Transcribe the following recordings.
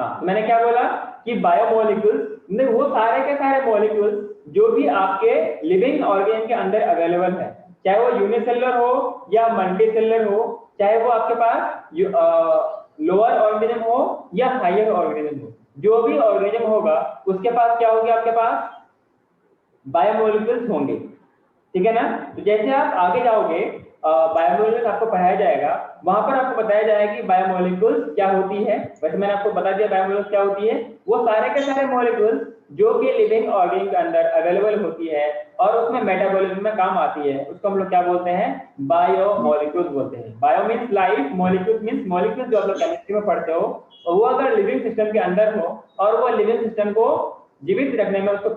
हाँ, तो मैंने क्या बोला कि बायोमोलिक्यूल्स वो सारे के सारे मॉलिक्यूल्स जो भी आपके लिविंग ऑर्गेन के अंदर अवेलेबल है, चाहे वो यूनिसेलुलर हो या मल्टीसेलुलर हो, चाहे वो आपके पास लोअर ऑर्गेनिज्म हो या हायर ऑर्गेनिज्म हो, जो भी ऑर्गेनिज्म होगा उसके पास क्या होगी, आपके पास बायोमोलिक्यूल्स होंगे। ठीक है ना। तो जैसे आप आगे जाओगे बायोमोलिक्यूल्स आपको पढ़ाया जाएगा, वहां पर आपको बताया जाएगा कि बायोमोलिक्यूल्स क्या होती है। वैसे मैंने आपको बता दिया बायोमोलिक्यूल्स क्या होती है, वो सारे के सारे मॉलिक्यूल्स जो कि लिविंग ऑर्गेन के अंदर अवेलेबल होती है और उसमें मेटाबॉलिज्म में काम आती है, उसको हम लोग क्या बोलते हैं, बायोमोलिक्यूल्स बोलते हैं। Bio means life, molecules means molecules जो आप लोग केमिस्ट्री में पढ़ते हो, और वो अगर लिविंग सिस्टम के अंदर हो और वो लिविंग सिस्टम को जीवित रखने में, उसको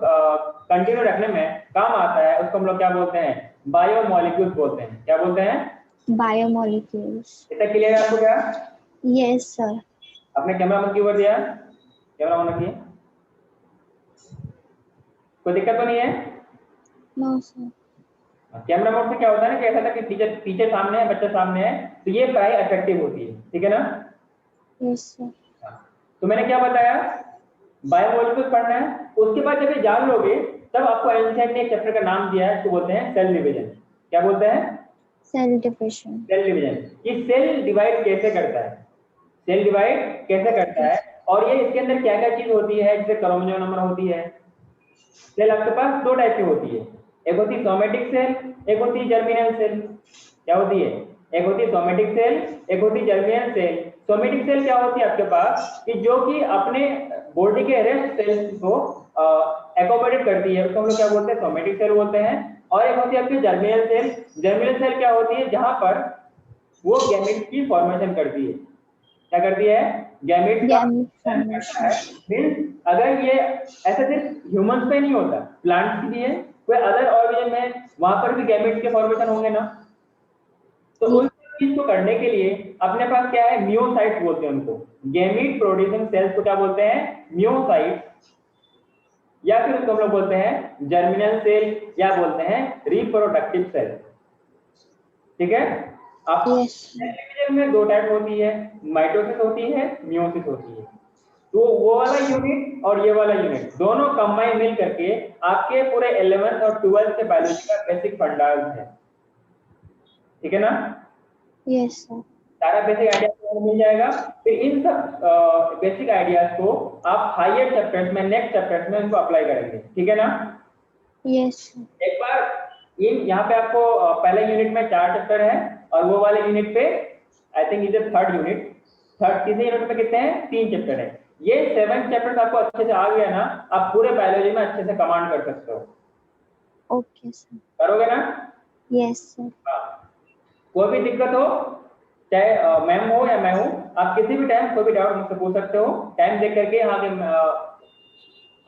कंटिन्यू रखने में काम आता है, उसको हम लोग क्या बोलते हैं, बायोमोलिक्यूल्स बोलते हैं। क्या बोलते हैं, बायोमोलिक्यूल्स। इतना क्लियर है आपको क्या? Yes sir. आपने कैमरा बंद क्यों कर दिया, कैमरा ऑन रखिए, कोई दिक्कत तो नहीं है? No sir. कैमरा मोड से क्या होता है ना कि ऐसा था कि टीचर टीचर सामने है, बच्चा सामने है, तो ये पढ़ाई इफेक्टिव होती है। ठीक है ना। Yes sir. तो मैंने क्या बताया, बायोमोलिक्यूल्स पढ़ना है। उसके बाद जब ये जान लोगे तब आपको एनसीईआरटी ने एक चैप्टर का नाम दिया है, इसको बोलते हैं सेल डिवीजन। क्या बोलते हैं, सेल डिविजन। Cell division. ये सेल डिवाइड कैसे करता है, सेल डिवाइड कैसे करता है, और ये इसके अंदर क्या क्या चीज होती है, जैसे क्रोमोसोम नंबर होती है। सेल आपके पास दो टाइप की होती है, एक होती है सोमेटिक सेल, एक होती है जर्मिनल सेल। क्या होती है, एक होती है सोमेटिक सेल, एक होती है जर्मिनल सेल। सोमेटिक सेल क्या होती है आपके पास कि जो कि अपने बॉडी के रेस्ट सेल्स को एकोमोडेट करती है, उसको हम लोग क्या बोलते हैं, सोमेटिक सेल बोलते हैं। और एक होती है आपकी जर्मिनल सेल। जर्मिनल सेल क्या होती है, जहां पर वो गैमेट्स की फॉर्मेशन करती है। क्या करती है, गैमेट्स का फॉर्मेशन करता है। मींस अगर ये ऐसा सिर्फ ह्यूमंस पे नहीं होता, प्लांट्स की भी है, कोई अदर ऑर्गेनिज्म में वहां पर भी गैमेट्स के फॉर्मेशन होंगे ना। तो उन चीज को करने के लिए अपने पास क्या है, मियोसाइट्स बोलते हैं उनको। गैमीट प्रोड्यूसिंग सेल्स को क्या बोलते हैं, मियोसाइट्स, या फिर उसको हम लोग बोलते हैं जर्मिनल सेल, या बोलते हैं रिप्रोडक्टिव सेल। ठीक है। आप डिवीजन में दो टाइप होती है, माइटोसिस होती है, मियोसिस होती है। तो वो वाला यूनिट और ये वाला यूनिट दोनों कंबाइन मिल करके आपके पूरे 11th और 12th के बायोलॉजी का बेसिक फंडामेंटल है। ठीक है ना। Yes sir. सारा बेसिक आइडिया मिल जाएगा। फिर इन सब बेसिक आइडियाज को आप हायर चैप्टर्स में, नेक्स्ट चैप्टर्स में इनको अप्लाई करेंगे। ठीक है ना। Yes sir. एक बार इन यहाँ पे आपको पहले यूनिट में 4 चैप्टर है, और वो वाले यूनिट पे I think is third unit, तीसरे यूनिट में कितने हैं, 3 चैप्टर है। ये 7 चैप्टर्स आपको अच्छे से आ गया ना, आप पूरे बायोलॉजी में अच्छे से कमांड कर सकते हो। Okay sir. करोगे ना? Yes sir. कोई भी दिक्कत हो, चाहे मैम हो या मैं हूँ, आप किसी भी टाइम कोई भी डाउट मुझसे पूछ सकते हो। टाइम देख करके यहाँ के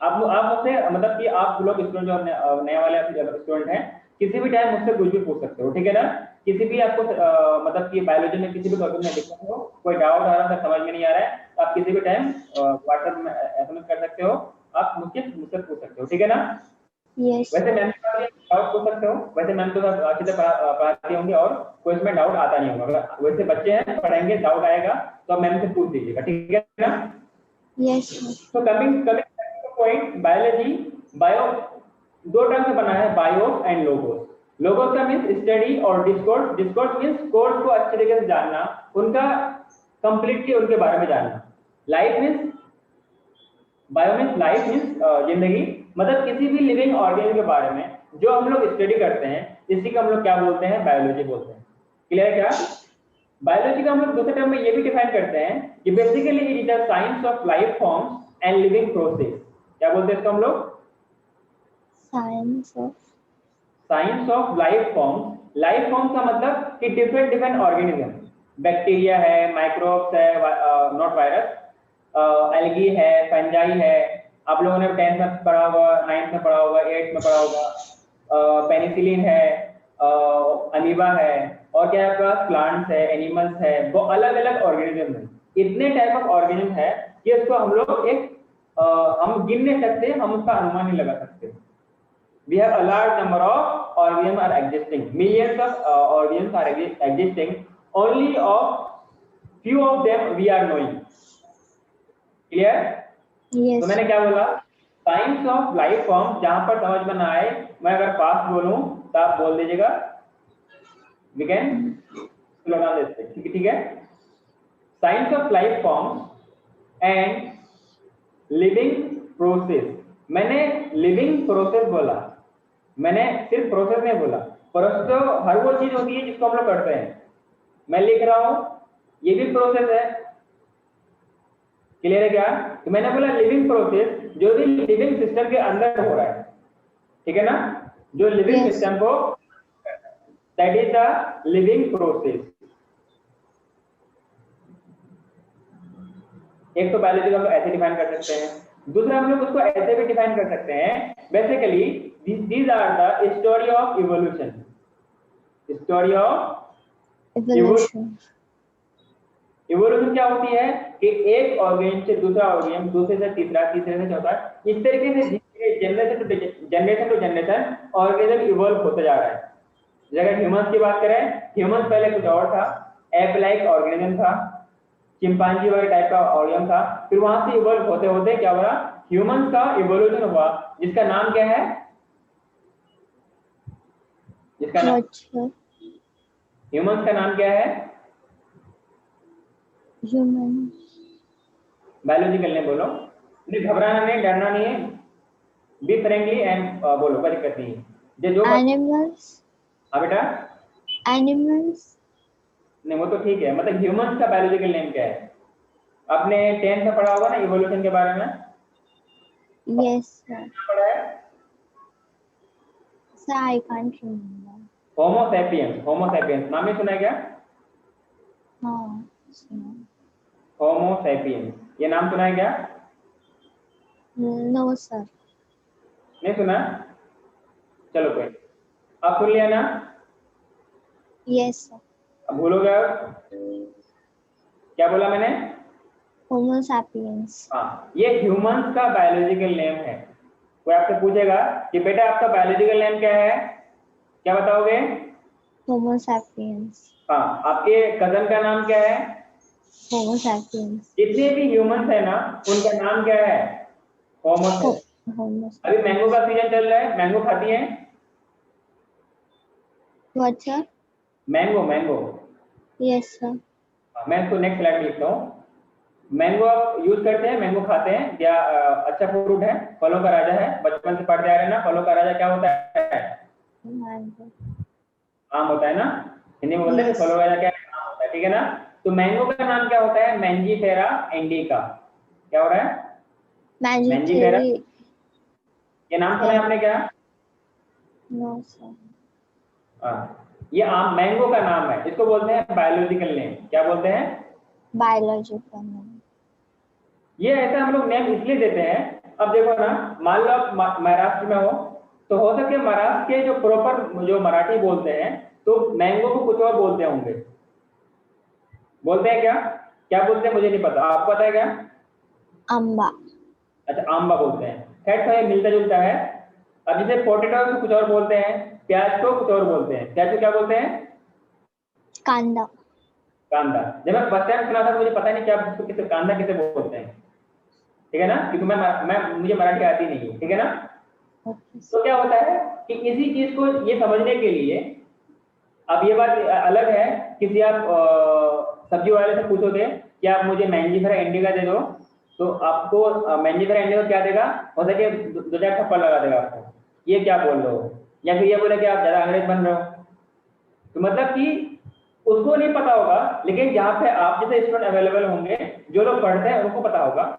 आप मुझसे, मतलब कि आप लोग स्टूडेंट जो नए वाले स्टूडेंट हैं, किसी भी टाइम मुझसे कुछ भी पूछ सकते हो। ठीक है ना। किसी भी आपको मतलब कि बायोलॉजी में किसी भी टॉपिक में दिक्कत हो, कोई डाउट आ रहा है, समझ में नहीं आ रहा है, तो आप किसी भी टाइम व्हाट्सएप में एसएमएस कर सकते हो, आप मुझसे पूछ सकते हो। ठीक है ना। यस। वैसे मैम डाउट पूछ सकते हो, वैसे मैम तो अच्छे से पढ़ाती होंगे और कोई इसमें डाउट आता नहीं होगा। वैसे बच्चे हैं, पढ़ेंगे, डाउट आएगा तो मैम से पूछ दीजिएगा। ठीक है ना। यस। तो कमिंग पॉइंट, बायोलॉजी, बायो दो टर्म से बना है, बायोस एंड लोगोस। लोगोस का मींस स्टडी और डिस्कोर्स। डिस्कोर्स मींस कोर्स को अच्छे तरीके से जानना, उनका कंप्लीटली उनके बारे में जानना। Life means, bio means life means जिंदगी, मतलब किसी भी लिविंग ऑर्गेनिज्म के बारे में जो हम लोग स्टडी करते हैं, इसी को हम लोग क्या बोलते हैं, बायोलॉजी बोलते हैं। क्लियर है क्या? बायोलॉजी का हम लोग दूसरे टर्म में ये भी डिफाइन करते हैं कि basically it is the science of life forms and living process. क्या बोलते हैं इसको हम लोग? Science of life forms. Life form का मतलब कि डिफरेंट डिफरेंट ऑर्गेनिज्म, बैक्टीरिया है, माइक्रोब्स है, नॉट वायरस, एल्गी है, फंजाई है। आप लोगों ने 10th में पढ़ा होगा, 9th में पढ़ा होगा, 8th में पढ़ा होगा। पेनिसिलिन है, अमीबा है, और क्या है आपका, प्लांट्स है, एनिमल्स है, वो अलग अलग ऑर्गेनिज्म है। इतने टाइप ऑफ ऑर्गेनिज्म है कि इसको हम लोग हम गिन नहीं सकते, हम उसका अनुमान नहीं लगा सकते। We have a large number of organisms are existing. Millions of organisms are existing. Only of few of them we are knowing. Clear? Yes. तो मैंने क्या बोला, साइंस ऑफ लाइफ फॉर्म, जहां पर समझ में ना आए, मैं अगर फास्ट बोलूं तो आप बोल दीजिएगा, we can slow down this, ठीक है? Science of life form and living process, मैंने लिविंग प्रोसेस बोला, मैंने सिर्फ प्रोसेस नहीं बोला। प्रोसेस तो हर वो चीज होती है जिसको हम लोग करते हैं, मैं लिख रहा हूं, ये भी प्रोसेस है। क्लियर है क्या? तो मैंने बोला लिविंग प्रोसेस, जो भी लिविंग सिस्टम के अंदर हो रहा है, ठीक है ना? जो लिविंग Yes. सिस्टम को, that is the living process. एक तो बायोलॉजी को ऐसे डिफाइन कर सकते हैं, दूसरा हम लोग उसको ऐसे भी डिफाइन कर सकते हैं, basically these are the story of evolution, story of Evolution. Evolution क्या होती है कि एक ऑर्गेन से दूसरा ऑर्गेन, दूसरे से तीसरा, तीसरे से चौथा, इस तरीके से generation to generation organism evolve होता जा रहा है। अगर ह्यूमंस की बात करें, ह्यूमंस पहले कुछ और था, एप लाइक ऑर्गेनिज्म था, चिंपांजी वगैरह टाइप का ऑर्गेनिज्म था, फिर वहां से इवॉल्व होते होते क्या हुआ, ह्यूमंस का इवोल्यूशन हुआ, जिसका नाम क्या है, जिसका नाम, What, sir? ह्यूमंस का नाम क्या है? Humans. बायोलॉजिकल नेम बोलो, नहीं घबराना नहीं, डरना नहीं है, बी फ्रेंकली एंड बोलो, कोई दिक्कत नहीं है। जो Animals. हाँ बेटा, Animals. नहीं वो तो ठीक है, मतलब ह्यूमंस का बायोलॉजिकल नेम क्या है? आपने 10th में पढ़ा होगा ना इवोल्यूशन के बारे में? Yes, sir. पढ़ा है? Sir, I can't remember. Homo sapiens, Homo sapiens नाम ही सुना है क्या? हाँ, sir. होमो सैपियंस, ये नाम सुना है क्या? No, sir. नहीं सुना? चलो कोई, आप सुन लिया ना? Yes, sir. अब भूलोगे आप? क्या बोला मैंने? Homo sapiens. हाँ, ये ह्यूमंस का बायोलॉजिकल नेम है। कोई आपसे पूछेगा कि बेटा आपका बायोलॉजिकल नेम क्या है, क्या बताओगे? Homo sapiens. हाँ, आपके कजन का नाम क्या है? Homo sapiens. जितने भी ह्यूमंस है ना, उनका नाम क्या है? Homo sapiens. Homo अभी sapiens. मैंगो का सीजन चल रहा है, मैंगो खाती है? What, sir? Mango, mango. Yes, sir. मैं इसको नेक्स्ट स्लाइड में लिखता हूँ। मैंगो आप यूज करते हैं, मैंगो खाते हैं क्या? अच्छा फ्रूट है, फलों का राजा है, बचपन से पढ़ते आ रहे हैं ना, फलों का राजा क्या होता है? Mango. आम होता है ना, हिंदी में बोलते हैं Yes. फलों का राजा क्या है? आम होता है, ठीक है ना? तो मैंगो का नाम क्या होता है? Mangifera indica. क्या हो रहा है? मैंजीफेरा। Mangiferi. ये नाम सुना है आपने क्या? No, sir. ये आम मैंगो का नाम है, इसको बोलते हैं बायोलॉजिकल नेम। क्या बोलते हैं? Biological name. ये ऐसा हम लोग नेम इसलिए देते हैं, अब देखो ना, मान लो आप महाराष्ट्र में हो, तो हो सके महाराष्ट्र के जो प्रॉपर जो मराठी बोलते हैं, तो मैंगो को कुछ और बोलते होंगे। बोलते हैं क्या? क्या बोलते हैं मुझे नहीं पता, आपको पता है क्या? Amba. अच्छा, आंबा बोलते हैं। खैर तो ये मिलता जुलता है। अब जैसे पोटेटो को कुछ और बोलते हैं, प्याज को कुछ और बोलते हैं, प्याज को क्या बोलते हैं? Kanda. कांदा। जब मैं फर्स्ट टाइम सुना था तो मुझे पता नहीं क्या किसे कांदा किसे बोलते हैं, ठीक है ना, क्योंकि मैं मुझे मराठी आती नहीं है, ठीक है ना? Okay. तो क्या होता है कि इसी चीज को ये समझने के लिए, अब ये बात अलग है, किसी आप सब्जी वाले से पूछोगे कि आप मुझे मैंजीफेरा इंडिका दे दो, तो आपको मैंजीफेरा इंडिका क्या देगा? हो सके दो चार थप्पड़ लगा देगा आपको, ये क्या बोल रहे हो, या फिर ये बोले कि आप ज्यादा अंग्रेज बन रहे हो। तो मतलब कि उसको नहीं पता होगा, लेकिन जहाँ पे आप जैसे स्टूडेंट अवेलेबल होंगे, जो लोग पढ़ते हैं उनको पता होगा।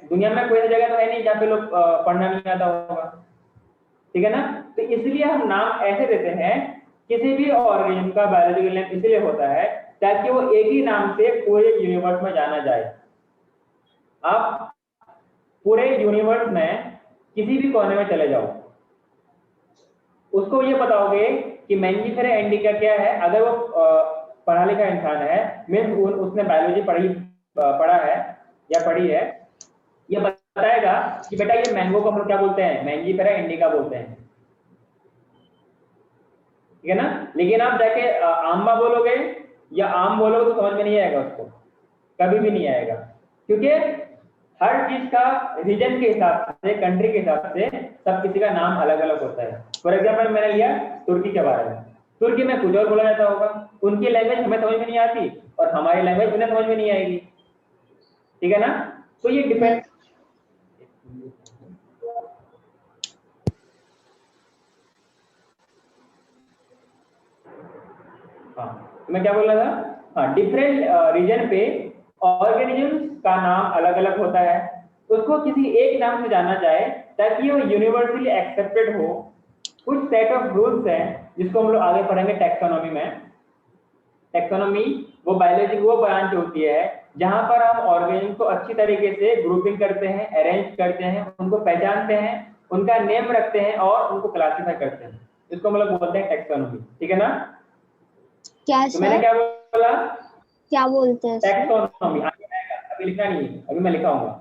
दुनिया में कोई जगह तो है नहीं जहाँ पे लोग पढ़ना नहीं आता होगा, ठीक है ना? तो इसलिए हम नाम ऐसे देते हैं, किसी भी ऑर्गेनिज्म का बायोलॉजिकल नेम इसलिए होता है ताकि वो एक ही नाम से पूरे यूनिवर्स में जाना जाए। आप पूरे यूनिवर्स में किसी भी कोने में चले जाओ, उसको ये बताओगे कि मैंजीफेरा इंडिका क्या है, अगर वो पढ़ा लिखा इंसान है, मीन्स उसने बायोलॉजी पढ़ा है या पढ़ी है, ये बताएगा कि बेटा ये मैंगो को हम क्या बोलते हैं? मैंजीफेरा इंडिका बोलते हैं, ठीक है ना? लेकिन आप जाके आंबा बोलोगे या आम बोलोगे तो समझ में नहीं आएगा उसको, कभी भी नहीं आएगा, क्योंकि हर चीज का रीजन के हिसाब से, कंट्री के हिसाब से सब किसी का नाम अलग अलग होता है। फॉर एग्जाम्पल मैंने लिया तुर्की के बारे में, तुर्की में कुछ और बोला जाता होगा, उनकी लैंग्वेज हमें समझ में नहीं आती और हमारी लैंग्वेज उन्हें समझ में नहीं आएगी, ठीक है ना। तो ये डिपेंड, हाँ मैं क्या बोल रहा था, हाँ डिफरेंट रीजन पे ऑर्गेनिज्म का नाम अलग अलग होता है, उसको किसी एक नाम से जाना जाए ताकि वो यूनिवर्सली एक्सेप्टेड हो। कुछ सेट ऑफ रूल्स हैं जिसको हम लोग आगे पढ़ेंगे टैक्सोनॉमी में। टैक्सोनॉमी वो बायोलॉजी वो ब्रांच होती है जहां पर हम ऑर्गेनिज्म को अच्छी तरीके से ग्रुपिंग करते हैं, अरेंज करते हैं, उनको पहचानते हैं, उनका नेम रखते हैं और उनको क्लासिफाई करते हैं, इसको हम लोग बोलते हैं टैक्सोनॉमी, ठीक है ना। क्या तो मैंने क्या बोला, क्या बोलते हैं टैक्सोनॉमी, अभी लिखना नहीं है, अभी मैं लिखाऊंगा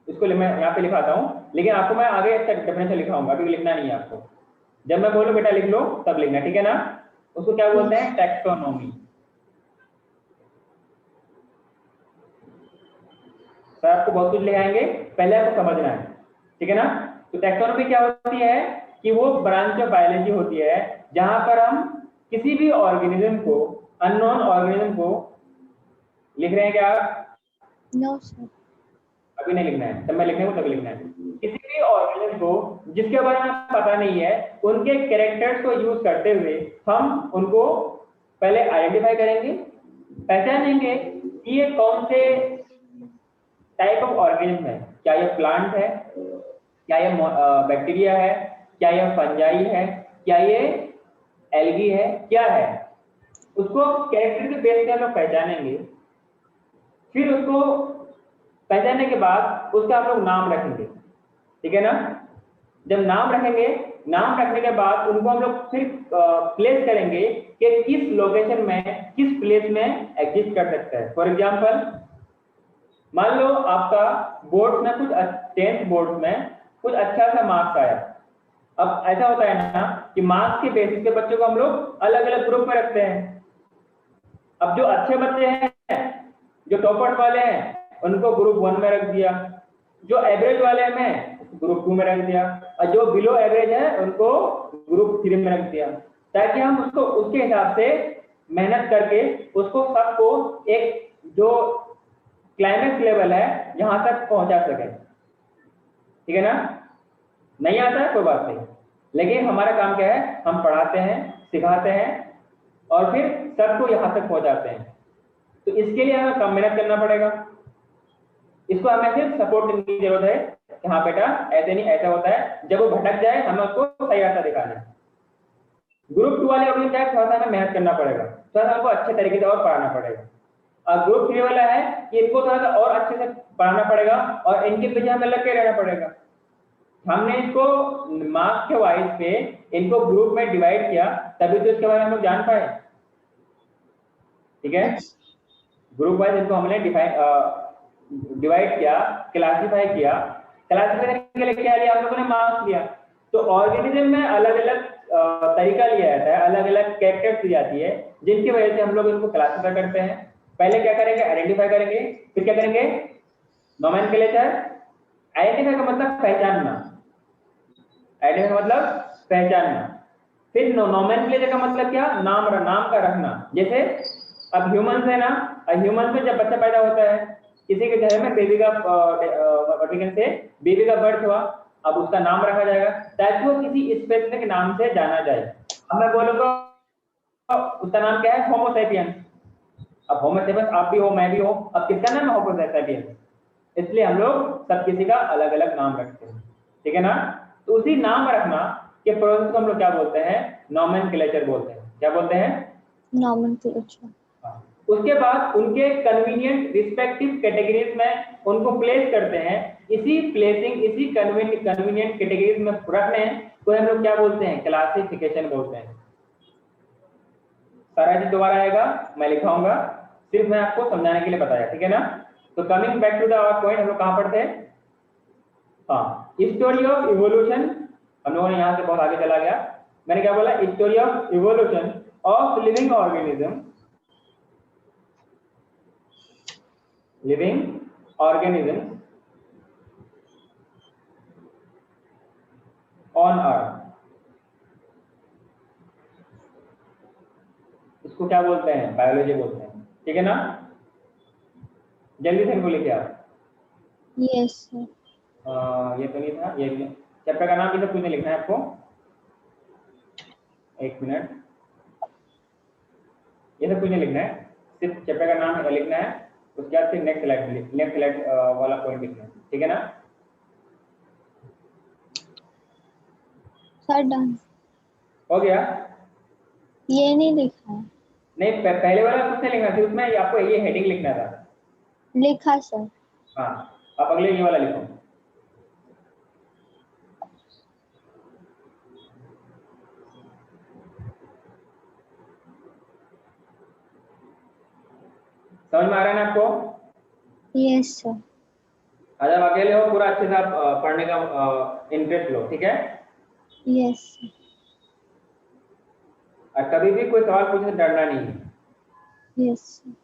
इसको, मैं यहाँ पे लिखाता हूँ, लेकिन आपको मैं आगे इसका डेफिनेशन लिखाऊंगा, अभी लिखना नहीं है आपको। जब मैं बोलूँ बेटा लिख लो तब लिखना, ठीक है ना। उसको क्या बोलते हैं, टैक्सोनॉमी। सर आपको बहुत कुछ लिखाएंगे, पहले आपको समझना है, ठीक है ना। तो टैक्सोनॉमी क्या होती है कि वो ब्रांच ऑफ बायोलॉजी होती है जहां पर हम किसी भी ऑर्गेनिज्म को, अननोन ऑर्गेनिज्म को, लिख रहे हैं क्या आप? नो सर, अभी नहीं लिखना है, जब मैं लिखने को तभी लिखना है। किसी भी ऑर्गेनिज्म को जिसके बारे में पता नहीं है, उनके कैरेक्टर्स को यूज करते हुए हम उनको पहले आइडेंटिफाई करेंगे, पहचानेंगे कि ये कौन से टाइप ऑफ ऑर्गेनिज्म है, क्या ये प्लांट है, क्या ये बैक्टीरिया है, क्या ये फंजाई है, क्या ये एल्गी है, क्या है, उसको कैरेक्टर के बेस पे हम लोग पहचानेंगे। फिर उसको पहचानने के बाद उसका हम लोग नाम रखेंगे, ठीक है ना। जब नाम रखेंगे, नाम रखने के बाद उनको हम लोग फिर प्लेस करेंगे कि किस लोकेशन में, किस प्लेस में एग्जिस्ट कर सकता है। फॉर एग्जांपल मान लो आपका बोर्ड में कुछ 10th बोर्ड में कुछ अच्छा सा मार्क्स आया। अब ऐसा होता है ना कि मार्क्स के बेसिस पे बच्चों को हम लोग अलग अलग ग्रुप में रखते हैं। अब जो अच्छे बच्चे हैं, जो टॉपर्स वाले हैं, उनको ग्रुप 1 में रख दिया, जो एवरेज वाले हैं ग्रुप 2 में रख दिया, और जो बिलो एवरेज है उनको ग्रुप 3 में रख दिया, ताकि हम उसको उसके हिसाब से मेहनत करके उसको सबको एक जो क्लाइमेक्स लेवल है यहां तक पहुंचा सके, ठीक है ना। नहीं आता है कोई बात नहीं, लेकिन हमारा काम क्या है, हम पढ़ाते हैं, सिखाते हैं और फिर सबको यहां तक पहुंचाते हैं। तो इसके लिए हमें कम मेहनत करना पड़ेगा, इसको हमें सिर्फ सपोर्ट करने की जरूरत है कि हाँ बेटा ऐसे नहीं ऐसा होता है, जब वो भटक जाए हमें उसको सही रास्ता दिखाना है। ग्रुप 2 वाले ऑडियंस है, थोड़ा सा हमें मेहनत करना पड़ेगा, थोड़ा सा हमको अच्छे तरीके से और पढ़ाना पड़ेगा। और ग्रुप 3 वाला है कि इनको थोड़ा सा और अच्छे से पढ़ाना पड़ेगा और इनके पीछे हमें लग के रहना पड़ेगा। हमने इसको मार्क्स के वाइज पे इनको ग्रुप में डिवाइड किया, तभी तो इसके बारे में हम लोग जान पाए, ठीक है। ग्रुप वाइज इनको हमने डिवाइड किया, क्लासिफाई किया, क्लासिफाई करने के लिए क्या लिया हम लोगों ने, मार्क्स लिया। तो ऑर्गेनिज्म में अलग अलग तरीका लिया जाता है, अलग अलग कैरेक्टर्स दी जाती है, जिनकी वजह से हम लोग इनको क्लासिफाई करते हैं। पहले क्या करेंगे, आइडेंटिफाई करेंगे, फिर क्या करेंगे, नोमेनक्लेचर। आइडेंटिफाई का मतलब पहचानना, आइडेंटिफाई का मतलब पहचानना। फिर नोमेनक्लेचर का मतलब क्या, नाम का रखना। जैसे अब ह्यूमंस है ना, ह्यूमंस में जब बच्चा पैदा होता है, किसी के घर में बेबी का बेबी का बर्थ हुआ, अब उसका नाम रखा जाएगा ताकि वो किसी स्पेसिफिक नाम से जाना जाए। अब मैं बोलूंगा उसका नाम क्या है, होमो सैपियंस। अब होमो सैपियंस आप भी हो, मैं भी हो, अब किसका नाम है, होमो सैपियंस। इसलिए हम लोग सब किसी का अलग अलग नाम रखते हैं, ठीक है ना। तो उसी नाम रखना के प्रोसेस को हम लोग क्या बोलते हैं, नोमेनक्लेचर बोलते हैं। क्या बोलते हैं, नॉमेनक्लेचर। उसके बाद उनके कन्वीनियंट रिस्पेक्टिव कैटेगरीज में उनको प्लेस करते हैं। इसी प्लेसिंग, इसी कन्वीनियंट कैटेगरीज में रखने को हम लोग क्या बोलते हैं, क्लासिफिकेशन बोलते हैं। सारा चीज दोबारा आएगा, मैं लिखाऊंगा, सिर्फ मैं आपको समझाने के लिए बताया, ठीक है ना। तो coming back to the our point, हम लोग कहां पढ़ते हैं, हाँ स्टोरी ऑफ इवोल्यूशन। हम लोगों ने यहां से बहुत आगे चला गया। मैंने क्या बोला, story of evolution of living organism, living organisms on earth, इसको क्या बोलते हैं? बायोलॉजी बोलते हैं, ठीक है ना? जल्दी से इनको लिखिए आप। Yes sir. ये तो नहीं था, ये चैप्टर का नाम भी सब कुछ नहीं लिखना है आपको, एक मिनट, ये सब कुछ नहीं लिखना है, सिर्फ चैप्टर का नाम लिखना है, उसके बाद फिर नेक्स्ट स्लाइड वाला पॉइंट लिखना है, ठीक है ना? Sir done. हो गया? ये नहीं लिखा है। नहीं, पहले वाला कुछ नहीं लिखना था, उसमें आपको ये हेडिंग लिखना था। लिखा सर। हाँ, आप अगले ये वाला लिखो। समझ में आ रहा है ना आपको? Yes sir. जब अकेले हो पूरा अच्छे से आप पढ़ने का इंटरेस्ट लो, ठीक है? Yes sir. और कभी भी कोई सवाल पूछने से डरना नहीं है। Yes sir.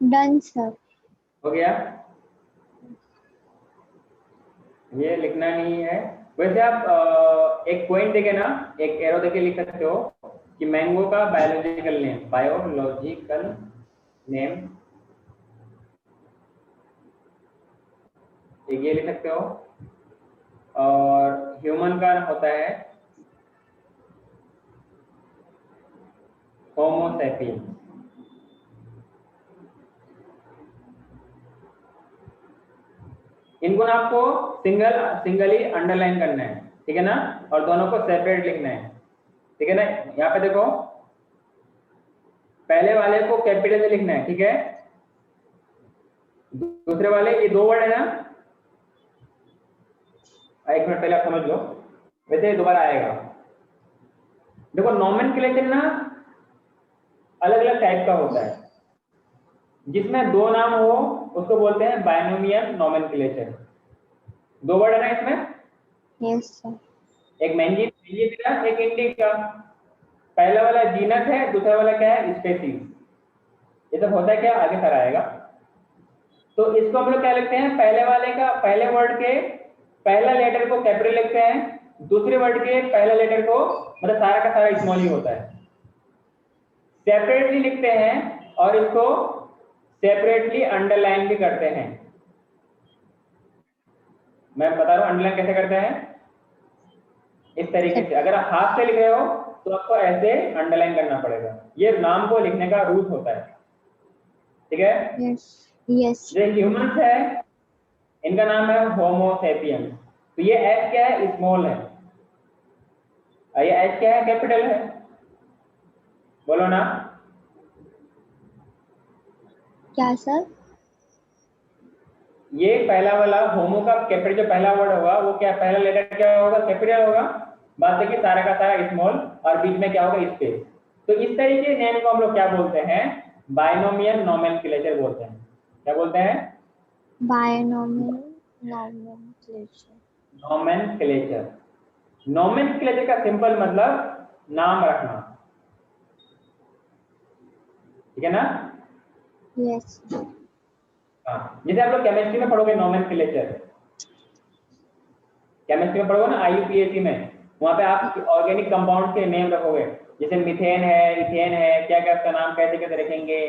Done sir. हो गया? ये लिखना नहीं है। वैसे आप एक पॉइंट देके ना, एक एरो देके लिख सकते हो कि मैंगो का बायोलॉजिकल नेम, एक ये लिख सकते हो। और ह्यूमन का होता है होमो सैपियंस। इनको ना आपको सिंगली अंडरलाइन करना है, ठीक है ना? और दोनों को सेपरेट लिखना है, ठीक है ना? यहाँ पे देखो, पहले वाले को कैपिटल में लिखना है, ठीक है? दूसरे वाले, ये दो वर्ड है ना, एक मिनट पहले आप समझ लो, वैसे दोबारा आएगा। देखो, नॉमेनक्लेचर ना अलग अलग टाइप का होता है। जिसमें दो नाम हो उसको बोलते हैं बायनोमियल नॉमेनक्लेचर। दो वर्ड है ना इसमें? Yes sir. एक मैंगिफेरा, एक इंडिका। पहला वाला जीनस है, दूसरा वाला क्या है? स्पेसीज। ये सब होता है क्या, आगे सर आएगा। तो इसको हम लोग क्या लिखते हैं? पहले वाले का, पहले वर्ड के पहला लेटर को कैपिटल लिखते हैं, दूसरे वर्ड के पहला लेटर को, मतलब सारा का सारा स्मॉल ही होता है, सेपरेटली लिखते हैं और इसको सेपरेटली अंडरलाइन भी करते हैं। मैं बता रहा हूं अंडरलाइन कैसे करते हैं, इस तरीके से। अगर आप हाथ से लिख रहे हो तो आपको ऐसे अंडरलाइन करना पड़ेगा। ये नाम को लिखने का रूल होता है, ठीक है? Yes yes. जो ह्यूमंस है, इनका नाम है होमो सैपियंस। तो ये एच क्या है? स्मॉल है, और ये एच क्या है? कैपिटल है। बोलो ना। क्या सर? ये पहला वाला होमो का कैपिटल, जो पहला वर्ड होगा वो क्या, पहला लेटर क्या होगा? कैपिटल होगा। बात देखिए, सारा का सारा स्मॉल, और बीच में क्या होगा? स्पेस। तो इस तरीके नेम को हम लोग क्या बोलते हैं? बायनोमियल नोमेनक्लेचर बोलते हैं। क्या बोलते हैं? Binomial nomenclature. नोमेनक्लेचर। नोमेनक्लेचर का सिंपल मतलब नाम रखना, ठीक है ना? यस। हाँ, जैसे आप लोग केमिस्ट्री में पढ़ोगे नोमेनक्लेचर, केमिस्ट्री में पढ़ोगे ना IUPAC में, वहां पे आप ऑर्गेनिक कंपाउंड के नेम रखोगे, जैसे मीथेन है, इथेन है, क्या क्या उसका नाम कैसे कैसे रखेंगे,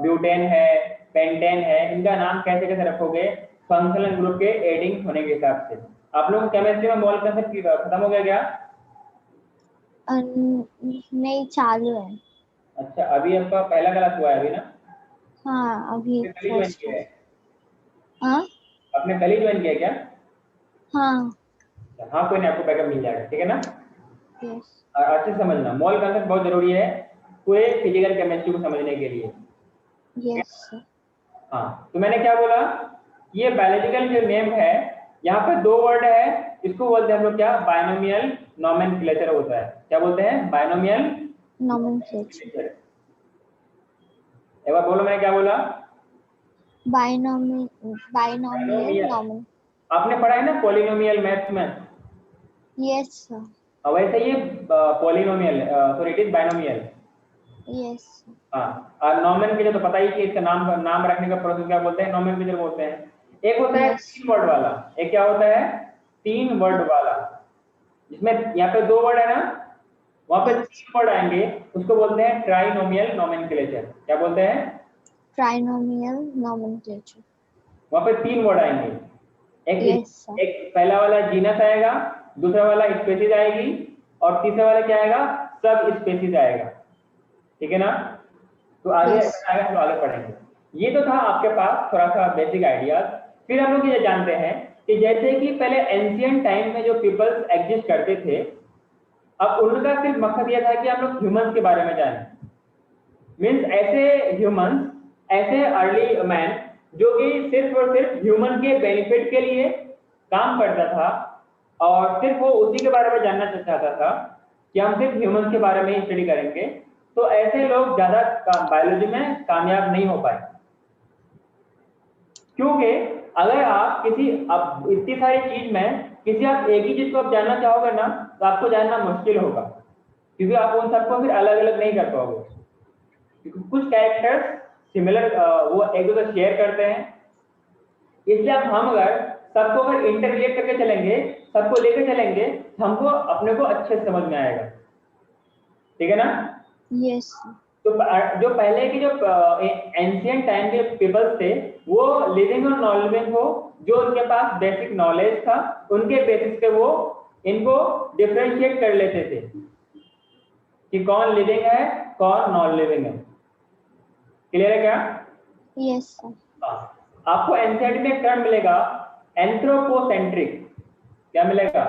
ब्यूटेन है, पेंटेन है, इनका नाम कैसे कैसे रखोगे फंक्शनल ग्रुप के एडिंग होने के हिसाब से। आप लोग केमिस्ट्री में मोल कंसेप्ट खत्म हो गया क्या? नहीं, चालू है। अच्छा, अभी आपका पहला क्लास हुआ है अभी ना? हाँ, अभी आपने कल ही ज्वाइन फर्स्ट किया है। है? हाँ आपने कल ही ज्वाइन किया क्या? हाँ। हाँ, कोई नहीं, आपको बैकअप मिल जाएगा, ठीक है ना? यस। अच्छे से समझना, मोल कंसेप्ट बहुत जरूरी है पूरे फिजिकल केमिस्ट्री को समझने के लिए। यस। हाँ, तो मैंने क्या बोला, ये बायोलॉजिकल जो नेम है, यहाँ पे दो वर्ड है, इसको बोलते हैं हम लोग क्या, बायनोमियल नोमेनक्लेचर होता है। क्या बोलते हैं? Binomial nomenclature. नोमेनक्लेचर। एक बार बोलो, मैंने क्या बोला? Binomial binomial. नोमेन। आपने पढ़ा है ना पॉलिनोमियल मैथ्स में? Yes sir. वैसे ये polynomial, sorry it is binomial. Yes. हाँ, और नोमेनक्लेचर तो पता ही कि इसका नाम रखने का प्रोसेस क्या बोलते हैं, नोमेनक्लेचर बोलते हैं। एक होता है यस। 3 वर्ड वाला, एक क्या होता है 3 वर्ड वाला, जिसमें यहाँ पे 2 वर्ड है ना, वहां पे 3 वर्ड आएंगे, उसको बोलते हैं ट्राइनोमियल नोमेनक्लेचर। क्या बोलते हैं? Trinomial nomenclature. वहां पे 3 वर्ड आएंगे, यस सर। एक पहला वाला जीनस आएगा, दूसरा वाला स्पेसीज आएगी, और तीसरा वाला क्या आएगा, सब स्पेसीज आएगा, ठीक है ना? तो आगे यस। आगे हम आगे पढ़ेंगे। ये तो था आपके पास थोड़ा सा बेसिक आइडियाज। फिर हम लोग ये जानते हैं कि जैसे कि पहले एंशियंट टाइम में जो पीपल्स एग्जिस्ट करते थे, अब उनका सिर्फ मकसद ये था कि हम लोग ह्यूमंस के बारे में जानें। मीन्स ऐसे ह्यूमंस, ऐसे अर्ली मैन जो कि सिर्फ और सिर्फ ह्यूमन के बेनिफिट के लिए काम करता था, और सिर्फ वो उसी के बारे में जानना चाहता था कि हम सिर्फ ह्यूमंस के बारे में ही स्टडी करेंगे। तो ऐसे लोग ज्यादा बायोलॉजी में कामयाब नहीं हो पाए, क्योंकि अगर आप किसी, अब इतनी सारी चीज में किसी आप एक ही चीज को आप जानना चाहोगे ना, तो आपको जानना मुश्किल होगा, क्योंकि आप उन सबको फिर अलग अलग नहीं कर पाओगे, क्योंकि कुछ कैरेक्टर्स सिमिलर वो एक दूसरे शेयर करते हैं। इसलिए अब हम अगर सबको अगर इंटररिलेट करके चलेंगे, सबको लेकर चलेंगे, तो हमको अपने को अच्छे से समझ में आएगा, ठीक है ना? यस। तो जो पहले के जो एंशियंट टाइम के पीपल्स थे, वो लिविंग और नॉन लिविंग को, जो उनके पास बेसिक नॉलेज था, उनके बेसिस पे वो इनको डिफरेंशिएट कर लेते थे कि कौन लिविंग है, कौन नॉन लिविंग है। क्लियर है क्या? Yes sir. हाँ, आपको एनसीईआरटी में एक टर्म मिलेगा, एंथ्रोपोसेंट्रिक। क्या मिलेगा?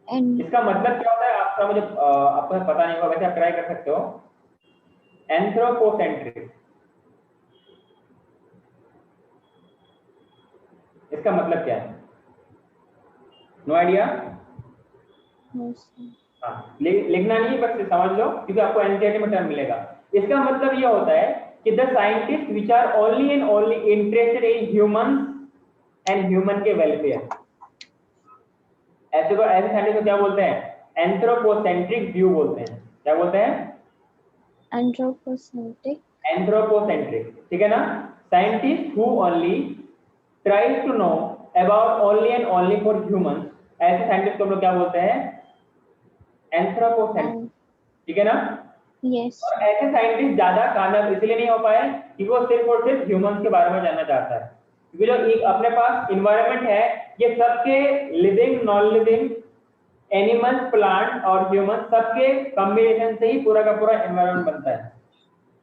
एंड इसका मतलब क्या होता है आपका, मुझे आपको पता नहीं होगा, वैसे आप ट्राई कर सकते हो। एंथ्रोपोसेंट्रिक, इसका मतलब क्या है? No idea? हाँ, लिखना नहीं, बस समझ लो, क्योंकि आपको एनसीईआरटी में टर्म मिलेगा। इसका मतलब ये होता है कि the scientist which are only and only interested in human and human के वेलफेयर। ऐसे साइंटिस्ट को क्या बोलते हैं? एंथ्रोपोसेंट्रिक व्यू बोलते हैं। क्या बोलते हैं? एंथ्रोपोसेंट्रिक। एंथ्रोपोसेंट्रिक, ठीक है ना? Scientist who only tries to know about only and only for humans, ऐसे साइंटिस्ट को हम लोग क्या बोलते हैं? एंथ्रोपोसेंट्रिक, ठीक है ना? यस। और ऐसे साइंटिस्ट ज्यादा कामयाब इसलिए नहीं हो पाए कि वो सिर्फ और सिर्फ ह्यूमंस के बारे में जानना चाहता है, क्योंकि जो एक अपने पास इन्वायरमेंट है, ये सबके living non living animals, plant और ह्यूमन सबके कॉम्बिनेशन से ही पूरा का पूरा एनवायरनमेंट बनता है।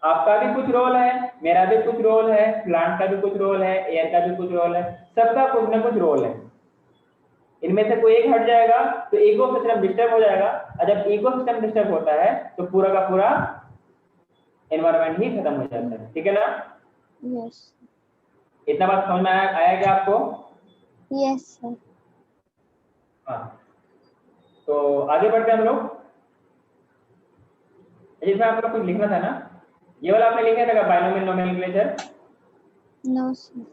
आपका भी कुछ रोल है, मेरा भी कुछ रोल है, प्लांट का भी कुछ रोल है, एयर का भी कुछ रोल है, सबका कुछ ना कुछ रोल है। इनमें से कोई एक हट जाएगा तो इकोसिस्टम डिस्टर्ब हो जाएगा, और जब इकोसिस्टम डिस्टर्ब होता है तो पूरा का पूरा एनवायरनमेंट ही खत्म हो जाता है, ठीक है ना? यस। इतना बात समझ में आया क्या आपको? Yes sir. हाँ, तो आगे बढ़ते हैं हम लोग। इसमें आप लोग कुछ लिखना था ना? ये वाला आपने लिखा था बाइनोमियल नोमेनक्लेचर? No, sir.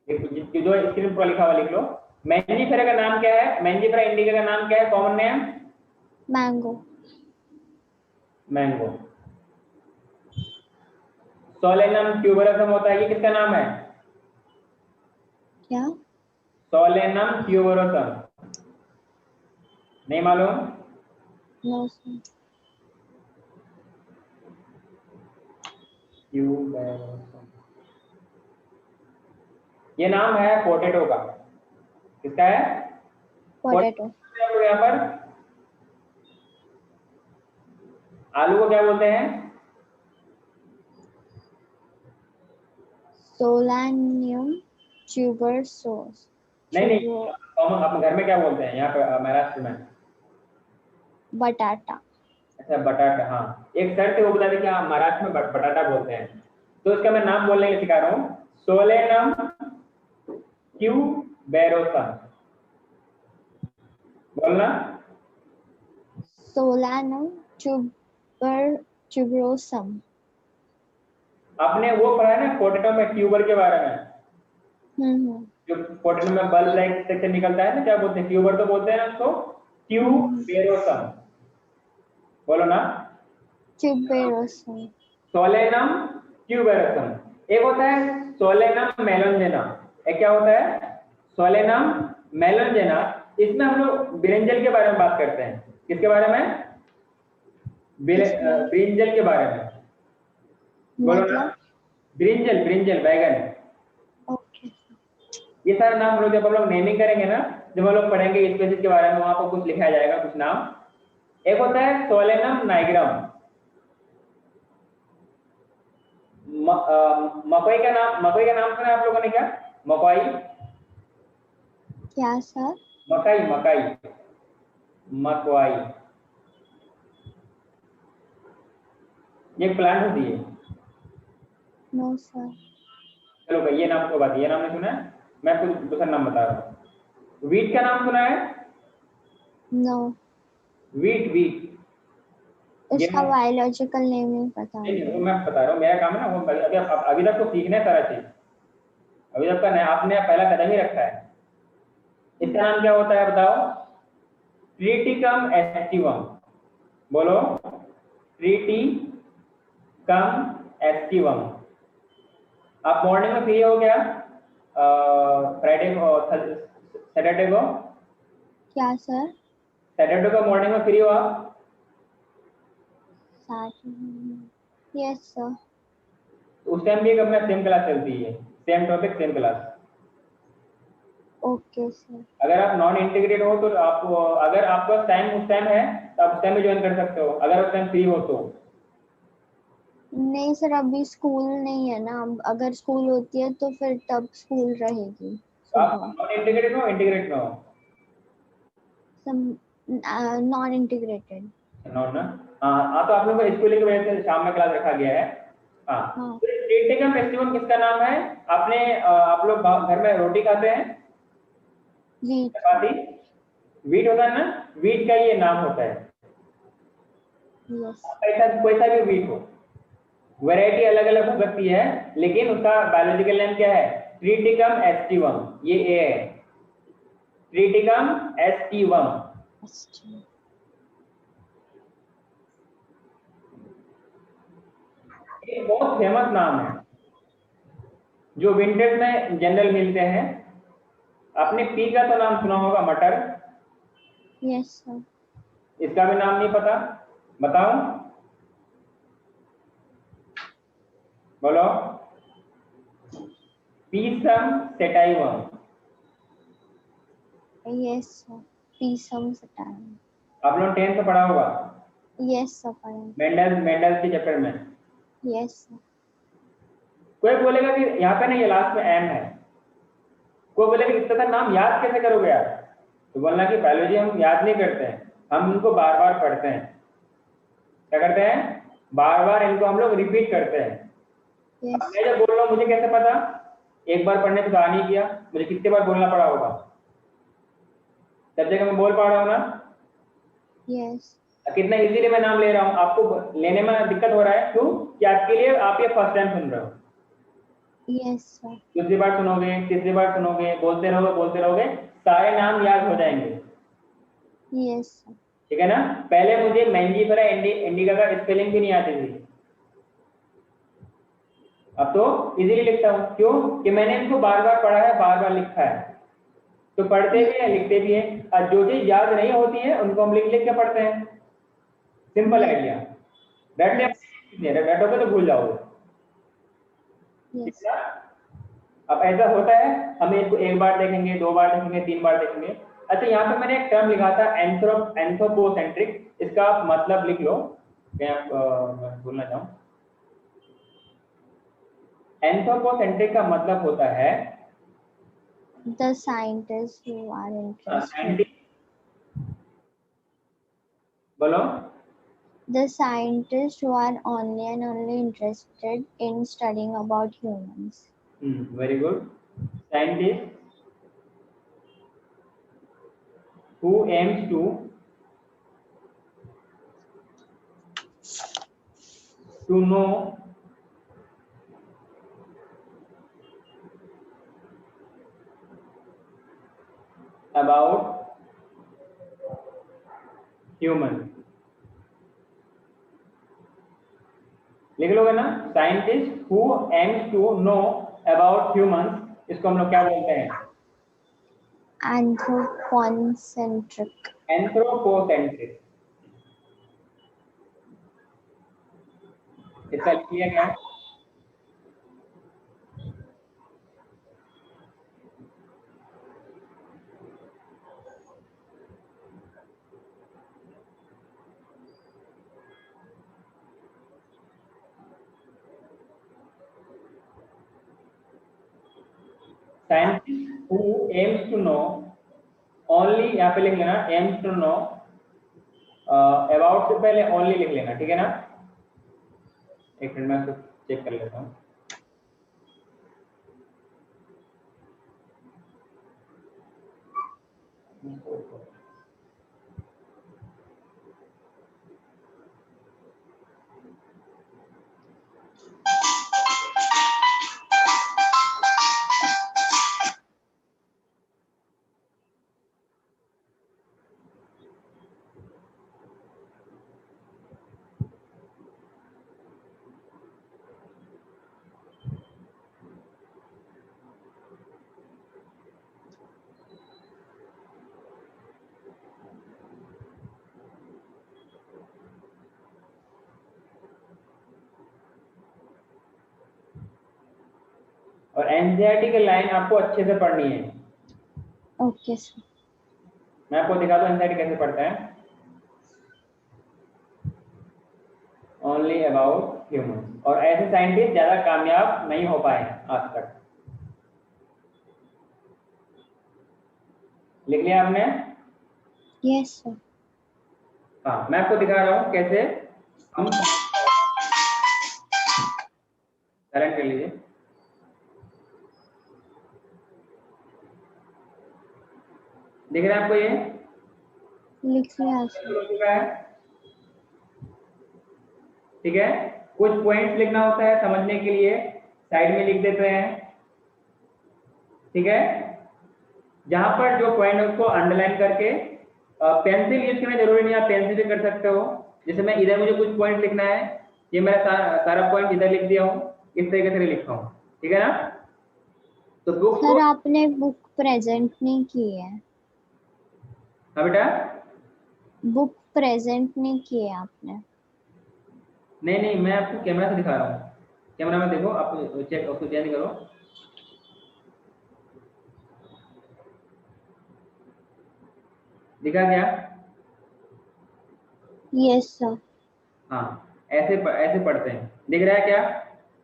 जो स्क्रीन पर लिखा हुआ लिख लो। मैंजीफेरा का नाम क्या है? मैंजीफेरा इंडिका का नाम क्या है? Common name? Mango. Mango. Solanum tuberosum होता है, ये किसका नाम है? क्या? सोलेनम ट्यूबरोसम, नहीं मालूम? No, sir. ट्यूबरोसम, ये नाम है पोटैटो का। किसका है? Potato. यहाँ पर आलू को क्या बोलते हैं? Solanium tuberose. नहीं, कॉमन अपने घर में क्या बोलते हैं यहाँ पे महाराष्ट्र में? Batata. अच्छा, बटाटा। हाँ, एक सर थे वो बता दें कि हाँ महाराष्ट्र में बटाटा बोलते हैं। तो इसका मैं नाम बोलने के लिए सिखा रहा हूँ, सोलेनम ट्यूबेरोसम। बोलना। Solanum tuberosum. आपने वो पढ़ा है ना पोटैटो में ट्यूबर के बारे में? जो पोटैटो में बल्ब लाइक सेक्शन निकलता है ना, क्या बोलते हैं? ट्यूबर तो बोलते हैं ना उसको, ट्यूबेरोसम। बोलो ना, Tuberosum. Solanum tuberosum. एक होता है सोलेनम मेलोंजेना, एक क्या होता है? सोलेनम मेलोंजेना। इसमें हम लोग ब्रिंजल के बारे में बात करते हैं। किसके बारे में? ब्रिंजल के बारे में। बोलो ना, ब्रिंजल, ब्रिंजल बैगन। ओके। ये सारे नाम हम लोग जब हम लोग नेमिंग करेंगे ना, जब हम लोग पढ़ेंगे स्पीशीज के बारे में, वहां पर कुछ लिखाया जाएगा, कुछ नाम। एक होता है सोलेनम नाइग्रम। मकई का नाम, मकई का नाम सुना है आप लोगों ने क्या? मकई, क्या सर? मकई, मकई, मकवाई, ये प्लांट होती है। No sir. चलो भाई, ये नाम को बात, ये नाम नहीं सुना है? मैं कुछ दूसरा नाम बता रहा हूँ। वीट का नाम सुना है? नो। Wheat, wheat. उसका बायोलॉजिकल नेम नहीं पता नहीं, मुझे। वो मैं बता रहा हूँ, मेरा काम है ना, वो अभी तक तो सीखना है सारा चीज। अभी तक का नहीं, आपने पहला कदम ही रखा है। इसका नाम क्या होता है बताओ? Triticum aestivum. बोलो, ट्रिटिकम एस्टिवम। आप मॉर्निंग में फ्री हो क्या? फ्राइडे को, सैटरडे को? क्या सर? सैटरडे को मॉर्निंग में फ्री हो आप? Yes sir. उस टाइम भी एक अपना सेम क्लास चलती है, same topic same class. Okay sir. अगर आप नॉन इंटीग्रेट हो तो आप, अगर आपका टाइम उस टाइम है तो आप उस टाइम भी ज्वाइन कर सकते हो, अगर उस टाइम फ्री हो तो। नहीं सर, अभी स्कूल नहीं है ना, अगर स्कूल होती है तो फिर तब स्कूल रहेगी तो आप सुबह। नॉन इंटीग्रेट हो, इंटीग्रेट में हो? Non integrated. नॉन ना? हाँ, तो आप लोगों को स्कूल की वजह से शाम में क्लास रखा गया है। हाँ, हाँ तो ट्रिटिकम एस्टिवम किसका नाम है? आपने आप लोग घर में रोटी खाते हैं, वीट। चपाती, वीट होता है ना, वीट का ये नाम होता है। यस। कोई सा भी वीट हो, वैरायटी अलग अलग हो सकती है, लेकिन उसका बायोलॉजिकल नेम क्या है? ट्रिटिकम एस्टिवम, ये ए है, ट्रिटिकम एस्टिवम। एक बहुत फेमस नाम है जो विंटर्स में जनरल मिलते हैं। आपने पी का तो नाम सुना होगा, मटर। Yes sir. इसका भी नाम नहीं पता? बताओ, बोलो। Pisum sativum. Yes sir. Pisum sativum. आप लोग 10th में पढ़ा होगा, यस सर पढ़ा। मेंडल, मेंडल के चैप्टर में। Yes sir. कोई बोलेगा कि यहाँ पे नहीं, ये लास्ट में एम है। कोई बोलेगा इतना सारा नाम याद कैसे करोगे यार? तो बोलना कि बायोलॉजी हम याद नहीं करते हैं, हम इनको बार बार पढ़ते हैं। क्या करते हैं? बार बार इनको हम लोग रिपीट करते हैं। यस। मैं जब बोल रहा हूँ मुझे कैसे पता? एक बार पढ़ने से तो आ नहीं किया, मुझे कितने बार बोलना पड़ा होगा, तब जगह मैं बोल पा रहा हूँ ना। यस। कितना इजीली मैं नाम ले रहा हूँ, आपको लेने में दिक्कत हो रहा है क्यों? कि आपके लिए आप ये फर्स्ट टाइम सुन रहे हो। Yes sir. दूसरी बार सुनोगे, तीसरी बार सुनोगे, बोलते रहोगे, सारे नाम याद हो जाएंगे। Yes sir. ठीक है ना? पहले मुझे मैंजीफेरा इंडिका का स्पेलिंग भी नहीं आती थी, अब तो इजीली लिखता हूँ। क्यों? कि मैंने इनको बार बार पढ़ा है, बार बार लिखा है, तो पढ़ते भी है, लिखते भी है। और जो चीज याद नहीं होती है उनको हम लिख लिख के पढ़ते हैं। Simple idea. रटोगे तो भूल जाओगे। यस। अब ऐसा होता है, हम इसको एक बार देखेंगे, 2 बार देखेंगे, 3 बार देखेंगे। अच्छा, यहाँ पे मैंने एक टर्म लिखा था एंथ्रोपोसेंट्रिक, इसका मतलब लिख लो, मैं बोलना चाहूँ। एंथ्रोपोसेंट्रिक का मतलब होता है The scientists who are interested. बोलो। The scientists who are only and only interested in studying about humans. Very good. Scientist who aims to know about human। लिख लोगे ना? Scientist who aims to know about humans, इसको हम लोग क्या बोलते हैं? Anthropocentric. एंथ्रोपोसेंट्रिक। इसका लिखिए क्या? Scientist who aims to know only, यहाँ पे लिख लेना एम्स टू नो, अबाउट से पहले ओनली लिख लेना, ठीक है ना? एक मिनट में इसको चेक कर लेता हूँ। और एनसीईआरटी की लाइन आपको अच्छे से पढ़नी है। Okay sir. मैं आपको दिखा दूं एनसीईआरटी कैसे पढ़ता है। ओनली अबाउट ह्यूमन, और ऐसे साइंटिस्ट ज्यादा कामयाब नहीं हो पाए आज तक। लिख लिया आपने? Yes sir. हाँ, मैं आपको दिखा रहा हूँ कैसे हम, साइलेंट कर लीजिए। दिख रहा है आपको ये? लिख लिया सर। ठीक है, कुछ पॉइंट्स लिखना होता है समझने के लिए, साइड में लिख देते हैं। ठीक है, जहां पर जो पॉइंट है उसको अंडरलाइन करके, पेंसिल यूज करना जरूरी नहीं, आप पेंसिल भी कर सकते हो। जैसे मैं इधर मुझे कुछ पॉइंट लिखना है, ये मेरा सारा पॉइंट इधर लिख दिया हूँ, इस तरीके से लिखा हूँ। ठीक है ना? तो बुक सर आपने बुक प्रेजेंट नहीं की है। हाँ बेटा, बुक प्रेजेंट नहीं की है आपने। नहीं, मैं आपको कैमरा से दिखा रहा हूँ। कैमरा में देखो, आप चेक, उसको चेंज करो। दिखा क्या? Yes sir. हाँ, ऐसे पढ़ते हैं। दिख रहा है क्या?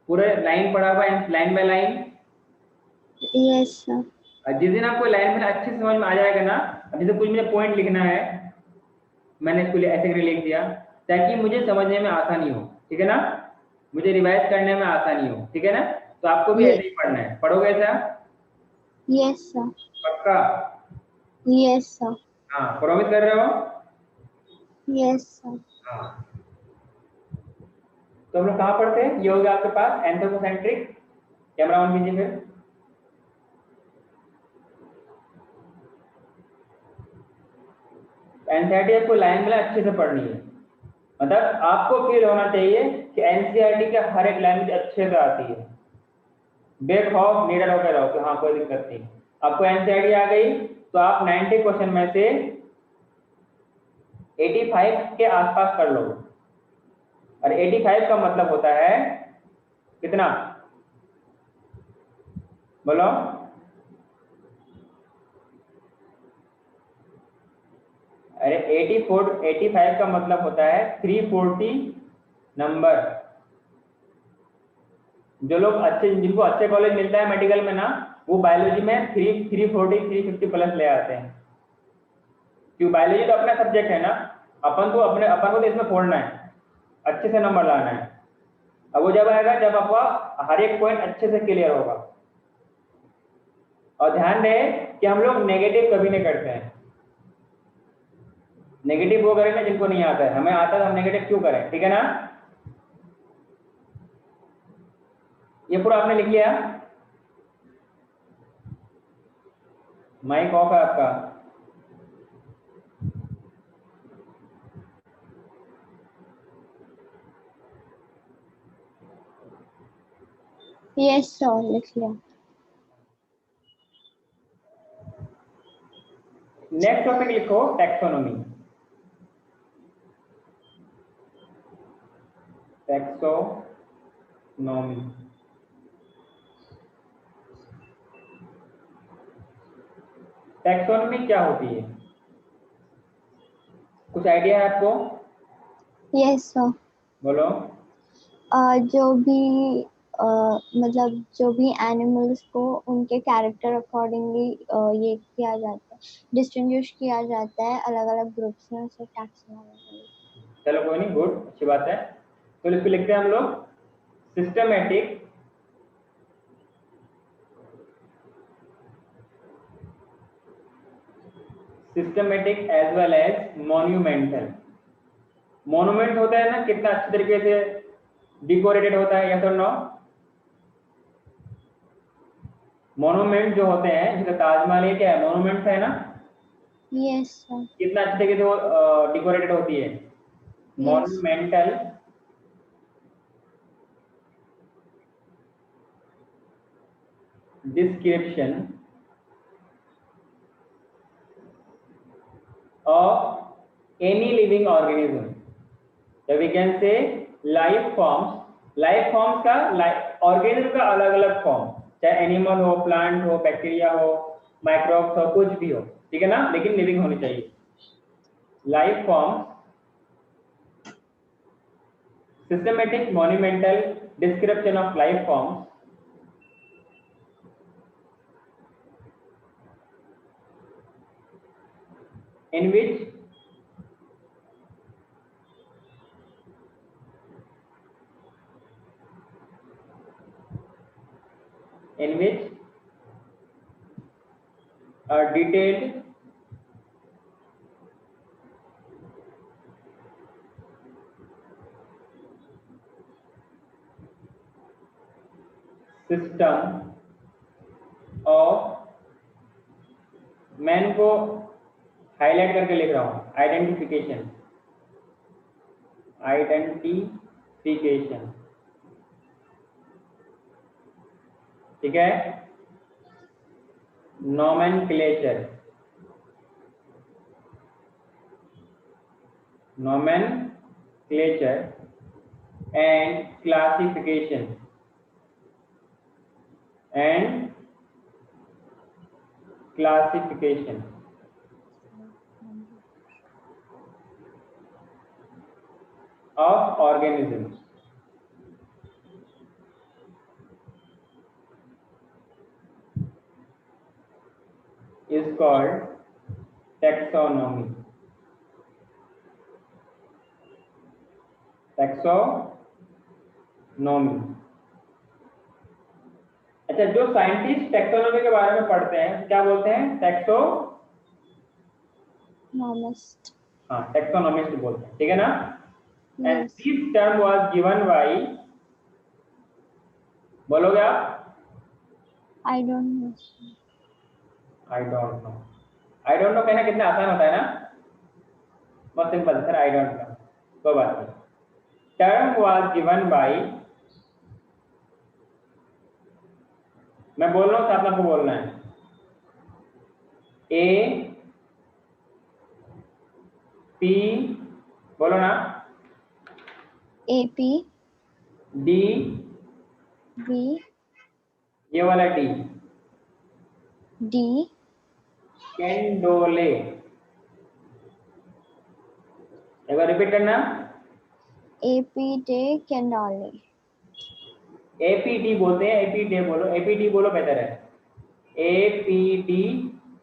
पूरे लाइन पढ़ा हुआ है, line by line. Yes sir. जिस दिन आपको लाइन में अच्छे से समझ में आ जाएगा ना, अब जैसे कुछ मुझे पॉइंट लिखना है, मैंने इसको ऐसे करके लिख दिया ताकि मुझे समझने में आसानी हो। ठीक है ना? मुझे रिवाइज करने में आसानी हो। ठीक है ना? तो आपको भी ऐसे ही पढ़ना है। पढ़ोगे ऐसा? Yes sir. पक्का? Yes sir. हाँ, प्रॉमिस कर रहे हो? Yes, sir. हाँ, तो हम लोग कहाँ पढ़ते हैं? ये हो गया आपके पास एंथ्रोपोसेंट्रिक। कैमरा ऑन कीजिए फिर। एनसीईआरटी आपको लाइन में अच्छे से पढ़नी है, मतलब आपको फील होना चाहिए कि एनसीईआरटी के हर एक लैंग्वेज अच्छे से आती है, बेखौफ निडर होकर रहो कि हाँ कोई दिक्कत नहीं। आपको एनसीईआरटी आ गई तो आप 90 क्वेश्चन में से 85 के आसपास कर लो। और 85 का मतलब होता है कितना? बोलो। अरे 85 का मतलब होता है 340 नंबर। जो लोग अच्छे, जिनको अच्छे कॉलेज मिलता है मेडिकल में ना, वो बायोलॉजी में 340 350 प्लस ले आते हैं, क्योंकि बायोलॉजी तो अपना सब्जेक्ट है ना, अपन को तो इसमें फोड़ना है, अच्छे से नंबर लाना है। अब वो जब आएगा जब आपका हर एक पॉइंट अच्छे से क्लियर होगा। और ध्यान दें कि हम लोग नेगेटिव कभी नहीं करते हैं। नेगेटिव वो करें ना जिनको नहीं आता है, हमें आता है तो हम नेगेटिव क्यों करें? ठीक है ना? ये पूरा आपने लिख लिया? माइक ऑफ है आपका। Yes, sir. लिख लिया। नेक्स्ट टॉपिक लिखो टैक्सोनॉमी। टैक्सोनॉमी टैक्सोनॉमी क्या होती है? कुछ आइडिया है आपको? Yes, sir. बोलो। जो भी मतलब जो भी एनिमल्स को उनके कैरेक्टर अकॉर्डिंगली ये किया जाता है, डिस्टिंग्विश किया जाता है अलग अलग ग्रुप्स में, उसे टैक्सोनॉमी। चलो कोई नहीं, गुड, अच्छी बात है। तो इस पे लिखते हैं हम लोग systematic as well as monumental. Monument होता है ना, कितना अच्छे तरीके से डिकोरेटेड होता है, यस और नो? मॉन्यूमेंट जो होते हैं, जैसे ताजमहल, ये क्या है? मॉन्यूमेंट है ना? Yes sir. कितना अच्छे तरीके से वो डिकोरेटेड होती है। Monumental description of any living organism, so we can say life forms का organism का अलग अलग फॉर्म, चाहे एनिमल हो, प्लांट हो, बैक्टीरिया हो, माइक्रोब्स हो, कुछ भी हो, ठीक है ना, लेकिन लिविंग होनी चाहिए। Life form, systematic monumental description of life forms in which a detailed system of, मैं इनको हाईलाइट करके लिख रहा हूं, आइडेंटिफिकेशन ठीक है। Nomenclature and classification of organisms is called taxonomy। अच्छा, जो साइंटिस्ट टैक्सोनॉमी के बारे में पढ़ते हैं क्या बोलते हैं? टैक्सोनॉमिस्ट। हाँ टैक्सोनॉमिस्ट बोलते हैं, ठीक है ना। And Yes. This term was given bye, बोलोगे आप? I don't know. I don't know. I don't no कहना कितना आसान होता है ना, बहुत simple sir, I don't no, कोई बात नहीं। टर्म वाज गिवन बाय, मैं बोल रहा हूँ साथ में आपको बोलना है, ए पी, बोलो ना, AP, डी, B, ये वाला डी, D, कैंडोले, एक बार रिपीट करना, AP de Candole. एपीडी बोलते हैं, एपीडी बोलो, एपीडी बोलो बेहतर है, एपीडी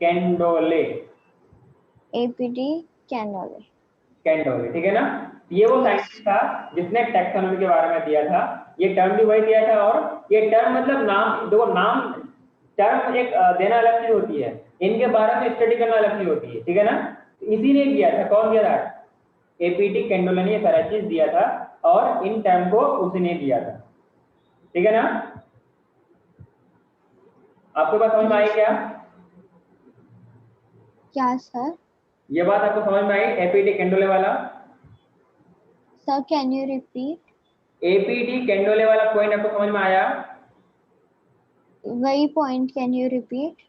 कैंडोले, AP de Candole. कैंडोले, ठीक है ना। ये वो साइंटिस्ट था जिसने टैक्सोनॉमी के बारे में दिया था, ये टर्म भी वही दिया था, और ये टर्म मतलब नाम, देखो नाम, टर्म एक देना अलग चीज होती है, इनके बारे में स्टडी करना अलग चीज होती है, ठीक है ना। इसी ने दिया था, कौन दिया था? एपीडी कैंडोले ने ये सारा चीज दिया था, और इन टर्म को उसी ने दिया था, ठीक है ना। आपके पास समझ में आई क्या? क्या sir? ये बात आपको समझ में आई, एपीडी कैंडोले वाला? Sir, can you repeat? A P de Candolle वाला पॉइंट आपको समझ में आया? वही point can you repeat?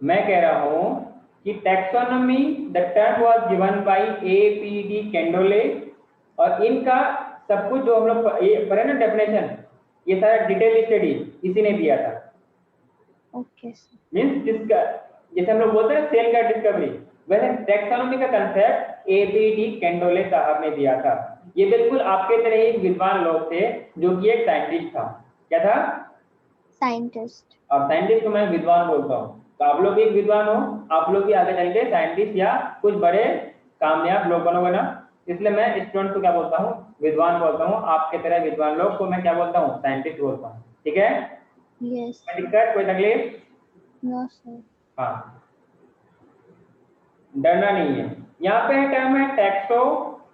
मैं कह रहा हूं कि taxonomy, the term was given by A P de Candolle, और इनका सब कुछ जो हम लोग ये पढ़े ना डेफिनेशन, ये सारा डिटेल स्टडी इसी ने दिया था। Okay sir. मींस जिसका, जैसे हम लोग बोलते हैं सेल का डिस्कवरी, वैसे टैक्सोनॉमी का कंसेप्ट एपीडी कैंडोले साहब ने दिया था। ये बिल्कुल आपके तरह ही विद्वान लोग थे, जो कि एक साइंटिस्ट था। क्या था? Scientist. और साइंटिस्ट को मैं विद्वान बोलता हूँ, तो आप लोग भी एक विद्वान हो, आप लोग भी आगे चल के साइंटिस्ट या कुछ बड़े कामयाब लोग बनोगे ना, इसलिए मैं स्टूडेंट को क्या बोलता हूँ? विद्वान बोलता हूँ। आपके तरह विद्वान लोग को मैं क्या बोलता हूँ? साइंटिस्ट बोलता हूँ, ठीक है। Yes. कोई दिक्कत, कोई तकलीफ? No sir. हाँ, डरना नहीं है। यहाँ पे टर्म है टैक्सो,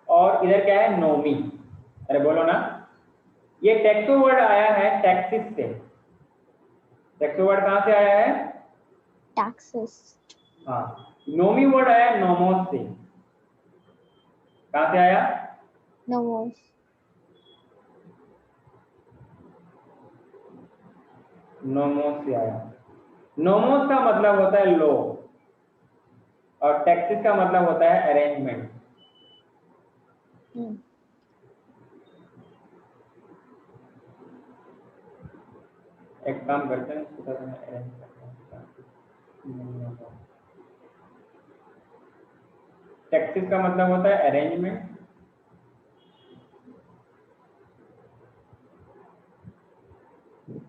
और इधर क्या है? नोमी। अरे बोलो ना, ये टैक्सो वर्ड आया है टैक्सिस से। टैक्सो वर्ड कहाँ से आया है? Taxes. हाँ, नोमी वर्ड आया नोमोस से। कहाँ से आया? Nomos. नोमोस से आया। नोमोस का मतलब होता है लो, और टैक्सिस का मतलब होता है अरेंजमेंट। Hmm. एक काम करते हैं, इसको थोड़ा मैं अरेंज करता हूँ। टैक्सिस का मतलब होता है अरेंजमेंट,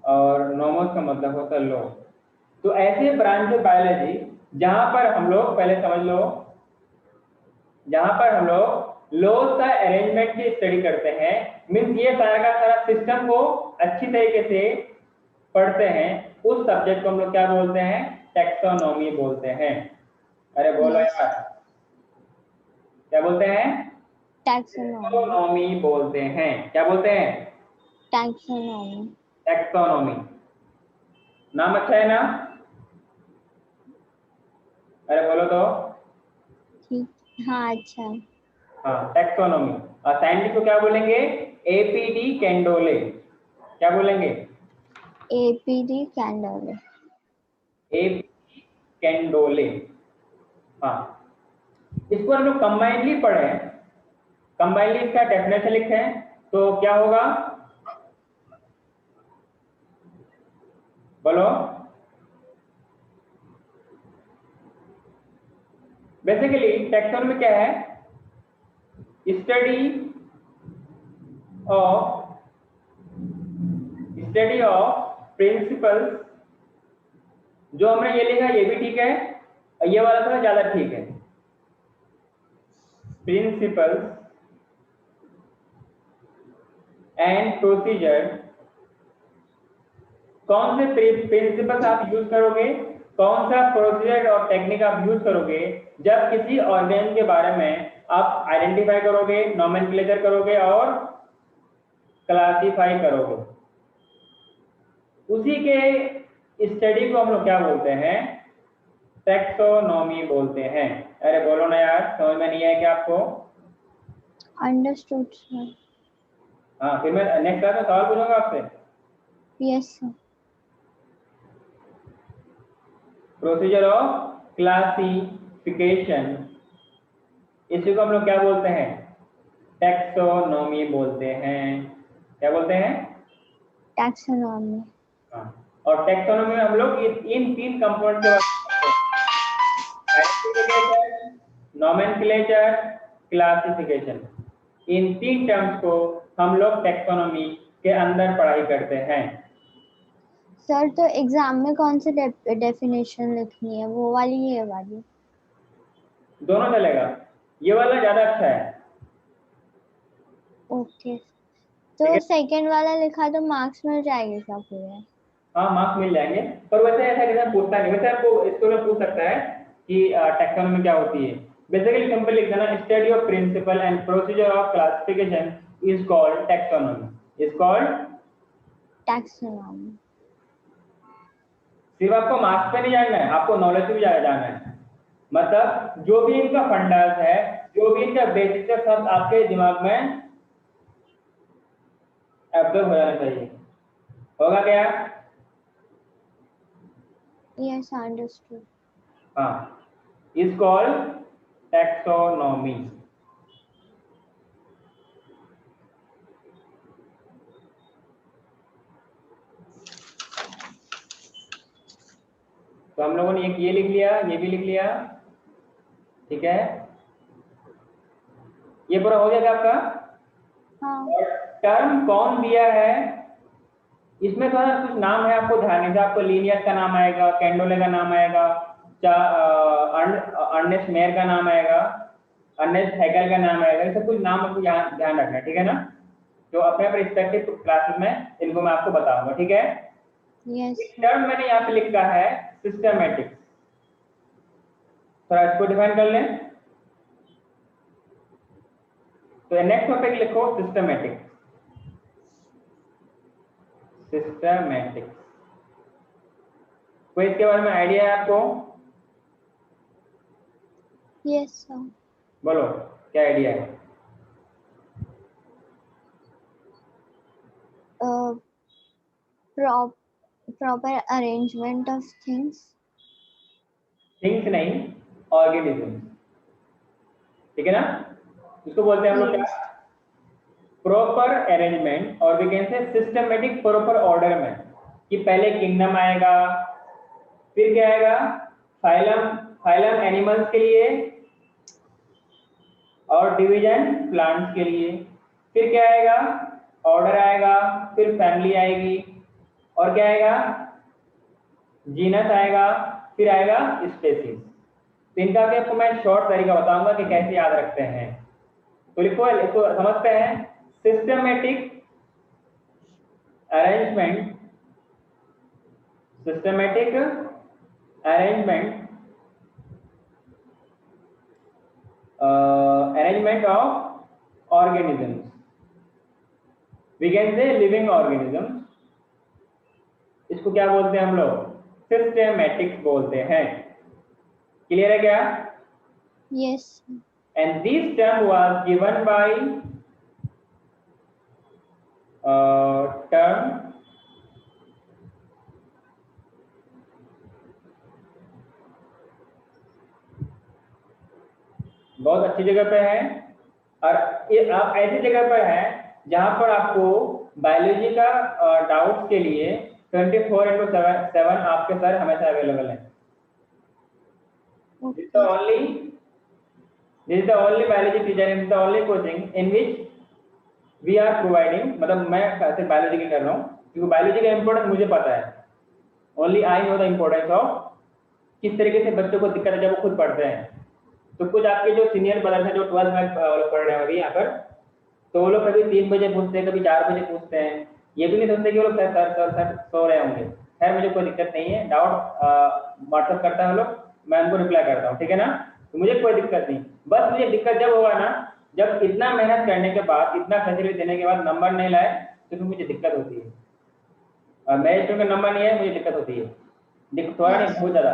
और नोमोस का मतलब होता है लो। तो ऐसे ब्रांच है बायोलॉजी जहां पर हम लोग, पहले समझ लो, जहां पर हम लोग लॉज का अरेंजमेंट की स्टडी करते हैं, मीन्स ये सारा का सारा सिस्टम को अच्छी तरीके से पढ़ते हैं, उस सब्जेक्ट को हम लोग क्या बोलते हैं? टैक्सोनॉमी बोलते हैं। अरे बोलो Yes. यार, क्या बोलते हैं? Taxonomy. टैक्सोनॉमी बोलते हैं। क्या बोलते हैं? Taxonomy. टैक्सोनॉमी। नाम अच्छा है ना? अरे बोलो तो। ठीक, हाँ अच्छा है। हाँ, टैक्सोनॉमी। और साइंटिस्ट को क्या बोलेंगे? एपीडी कैंडोले। क्या बोलेंगे? APD Candole. एपीडी कैंडोले। हाँ, इसको हम लोग कंबाइनली पढ़े, कंबाइनली इसका डेफिनेशन लिखे, तो क्या होगा? बोलो। बेसिकली टैक्सोनॉमी क्या है? Study of principles. जो हमने ये लिखा ये भी ठीक है, और ये वाला थोड़ा ज्यादा ठीक है। Principles and procedure. कौन से प्रिंसिपल्स आप यूज करोगे? कौन सा प्रोसीजर और टेक्निक आप यूज करोगे जब किसी ऑर्गेन के बारे में आप आइडेंटिफाई करोगे, नोमेनक्लेचर करोगे और क्लासिफाई करोगे? उसी के स्टडी को हम लोग क्या बोलते हैं? टैक्सोनॉमी बोलते हैं। अरे बोलो ना यार, समझ में नहीं आया क्या आपको? Understood sir. हाँ, फिर मैं नेक्स्ट क्लास में सवाल पूछूंगा आपसे। Yes sir. Procedure of classification, इसी को हम लोग क्या बोलते हैं? टैक्सोनॉमी बोलते हैं। क्या बोलते हैं? टैक्सोनॉमी। हाँ, और टैक्सोनॉमी में हम लोग इन 3 कंपोनेंट के बारे में, आइडेंटिफिकेशन, नोमेनक्लेचर, क्लासिफिकेशन, इन 3 टर्म्स को हम लोग टैक्सोनॉमी के अंदर पढ़ाई करते हैं। सर तो एग्जाम में कौन सी डेफिनेशन लिखनी है, वो वाली ये वाली? दोनों चलेगा, ये वाला ज्यादा अच्छा है। ओके, तो सेकंड वाला लिखा तो मार्क्स मिल जाएंगे क्या पूरे? हाँ, मार्क्स मिल जाएंगे, पर वैसे ऐसा किसी पूछता नहीं। वैसे आपको इसको में पूछ सकता है कि टैक्सोनॉमी क्या होती है। बेसिकली सिंपल लिख देना, study of principle and procedure of classification is called taxonomy. Is called taxonomy. सिर्फ आपको मार्क्स पे नहीं जानना है, आपको नॉलेज भी ज्यादा जानना है। मतलब जो भी इनका फंडास है, जो भी इनका बेसिक है, सब आपके दिमाग में एब्जॉर्ब हो जाना चाहिए। होगा क्या? Yes, understood. हाँ, इज कॉल्ड टैक्सोनॉमी। तो हम लोगों ने एक ये लिख लिया, ये भी लिख लिया, ठीक है? ये पूरा हो गया आपका। हाँ। और टर्म कौन दिया है, इसमें थोड़ा कुछ नाम है, आपको ध्यान नहीं। आपको लीनियस का नाम आएगा, कैंडोले का नाम आएगा, अर्नेस्ट मेयर का नाम आएगा, अर्नेस्ट हैगल का नाम आएगा। ये सब कुछ नाम आपको यहाँ ध्यान रखना है, ठीक है ना? तो अपने रिस्पेक्टिव क्लासेस में इनको मैं आपको बताऊंगा, ठीक है? यस। टर्म मैंने यहाँ पे लिखा है सिस्टमैटिक, थोड़ा इसको डिफाइन कर लें। तो नेक्स्ट टॉपिक लिखो सिस्टमैटिक। सिस्टमैटिक, कोई इसके बारे में आइडिया है आपको? Yes sir. बोलो, क्या आइडिया है? Proper arrangement of things. Things नहीं, ऑर्गेनिज्म, ठीक है ना? इसको बोलते हैं हम लोग क्या? प्रॉपर अरेंजमेंट, और we can say systematic, proper order में, कि पहले किंगडम आएगा, फिर क्या आएगा? फाइलम, फाइलम एनिमल्स के लिए, और डिवीजन प्लांट्स के लिए। फिर क्या आएगा? ऑर्डर आएगा, फिर फैमिली आएगी, और क्या आएगा? जीनस आएगा, फिर आएगा स्पेसीज। तो इनका भी आपको मैं शॉर्ट तरीका बताऊंगा कि कैसे याद रखते हैं। तो लिखो, इसको समझते हैं। Systematic arrangement, systematic arrangement, arrangement of organisms, we can say living organisms. इसको क्या बोलते हैं हम लोग? सिस्टमैटिक्स बोलते हैं। क्लियर है क्या? Yes. And this term was given by term बहुत अच्छी जगह पे है, और ये आप ऐसी जगह पर है जहां पर आपको बायोलॉजी का डाउट्स के लिए 24/7 आपके सर हमेशा अवेलेबल है। This is the only biology teacher, and the only coaching in which we are providing, मतलब मैं सिर्फ बायोलॉजी की कर रहा हूँ क्योंकि बायोलॉजी का इम्पोर्टेंस मुझे पता है। Only I know the importance of किस तरीके से बच्चों को दिक्कत है जब वो खुद पढ़ते हैं। तो कुछ आपके जो सीनियर ब्रदर्स हैं जो 12th में पढ़ रहे हैं अभी यहाँ पर, तो वो लोग कभी 3 बजे पूछते हैं, कभी 4 बजे पूछते हैं। ये भी नहीं सोचते कि वो लोग सर सो रहे होंगे। खैर मुझे कोई दिक्कत नहीं है, डाउट व्हाट्सएप करता है लोग, मैं उनको रिप्लाई करता हूँ, ठीक है ना। तो मुझे कोई दिक्कत नहीं, बस मुझे दिक्कत जब होगा ना, जब इतना मेहनत करने के बाद, इतना फैसिलिटी देने के बाद नंबर नहीं लाए, तो फिर मुझे दिक्कत होती है। और मेरे स्टूडेंट का नंबर नहीं है, मुझे दिक्कत होती है, थोड़ा नहीं, बहुत ज्यादा।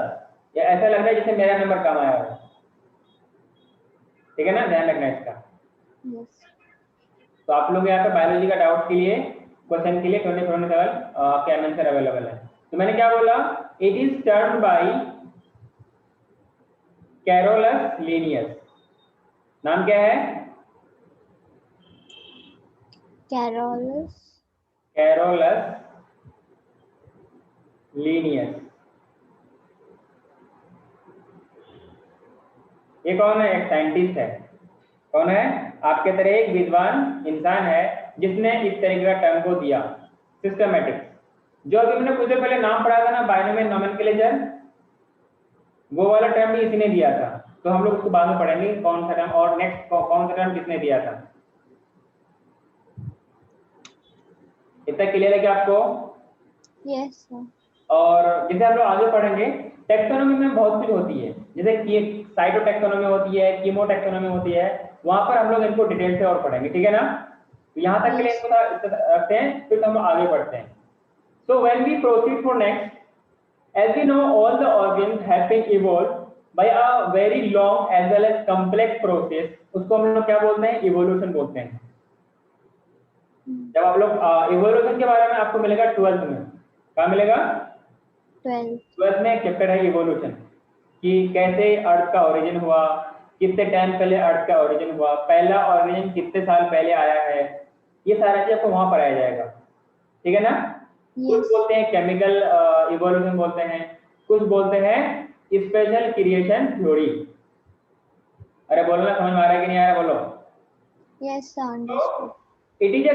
या ऐसा लग रहा है जैसे मेरा नंबर कम आया हो, ठीक है ना, ध्यान रखना इसका। yes. तो आप लोग यहाँ पे बायोलॉजी का डाउट के लिए, क्वेश्चन के लिए 24/7 आपके आंसर अवेलेबल है। तो मैंने क्या बोला, it is turn by Carolus Linnaeus. नाम क्या है? Carolus Carolus Linnaeus. ये कौन है? एक साइंटिस्ट है। कौन है? आपके तरह एक विद्वान इंसान है जिसने इस तरीके का टर्म को दिया, सिस्टमैटिक। जो अभी हमने कुछ देर पहले नाम पढ़ा था ना, बायनोमियल नोमेनक्लेचर, वो वाला टर्म भी इसी ने दिया था। तो हम लोग उसको बाद में पढ़ेंगे कौन सा टर्म, और नेक्स्ट कौन सा टर्म किसने दिया था। इतना क्लियर है क्या आपको? yes sir. और जैसे हम लोग आगे पढ़ेंगे, टेक्सोनोमी में बहुत कुछ होती है, जैसे कि साइटोटेक्सोनोमी होती है, कीमोटेक्सोनोमी होती है, वहां पर हम लोग इनको डिटेल से और पढ़ेंगे, ठीक है ना। तो यहाँ तक के लिए Yes. इनको रखते हैं, फिर हम आगे बढ़ते हैं। So when we proceed for next, as we know all the organs have been evolved by a very long as well as complex process, उसको हम लोग क्या बोलते हैं? इवोल्यूशन बोलते हैं। जब आप लोग इवोल्यूशन के बारे में आपको मिलेगा 12th में, क्या मिलेगा? 12th में चैप्टर है इवोल्यूशन, कि कैसे अर्थ का ओरिजिन हुआ, कितने टाइम पहले अर्थ का ओरिजिन हुआ, पहला ओरिजिन कितने साल पहले आया है, ये सारा चीज आपको वहां पढ़ाया जाएगा, ठीक है ना। Yes. कुछ बोलते हैं केमिकल इवोल्यूशन बोलते हैं, कुछ बोलते हैं स्पेशल क्रिएशन थ्योरी। अरे बोलो ना, समझ में आ रहा है कि नहीं आ रहा? बोलो। Yes sir, understood. It is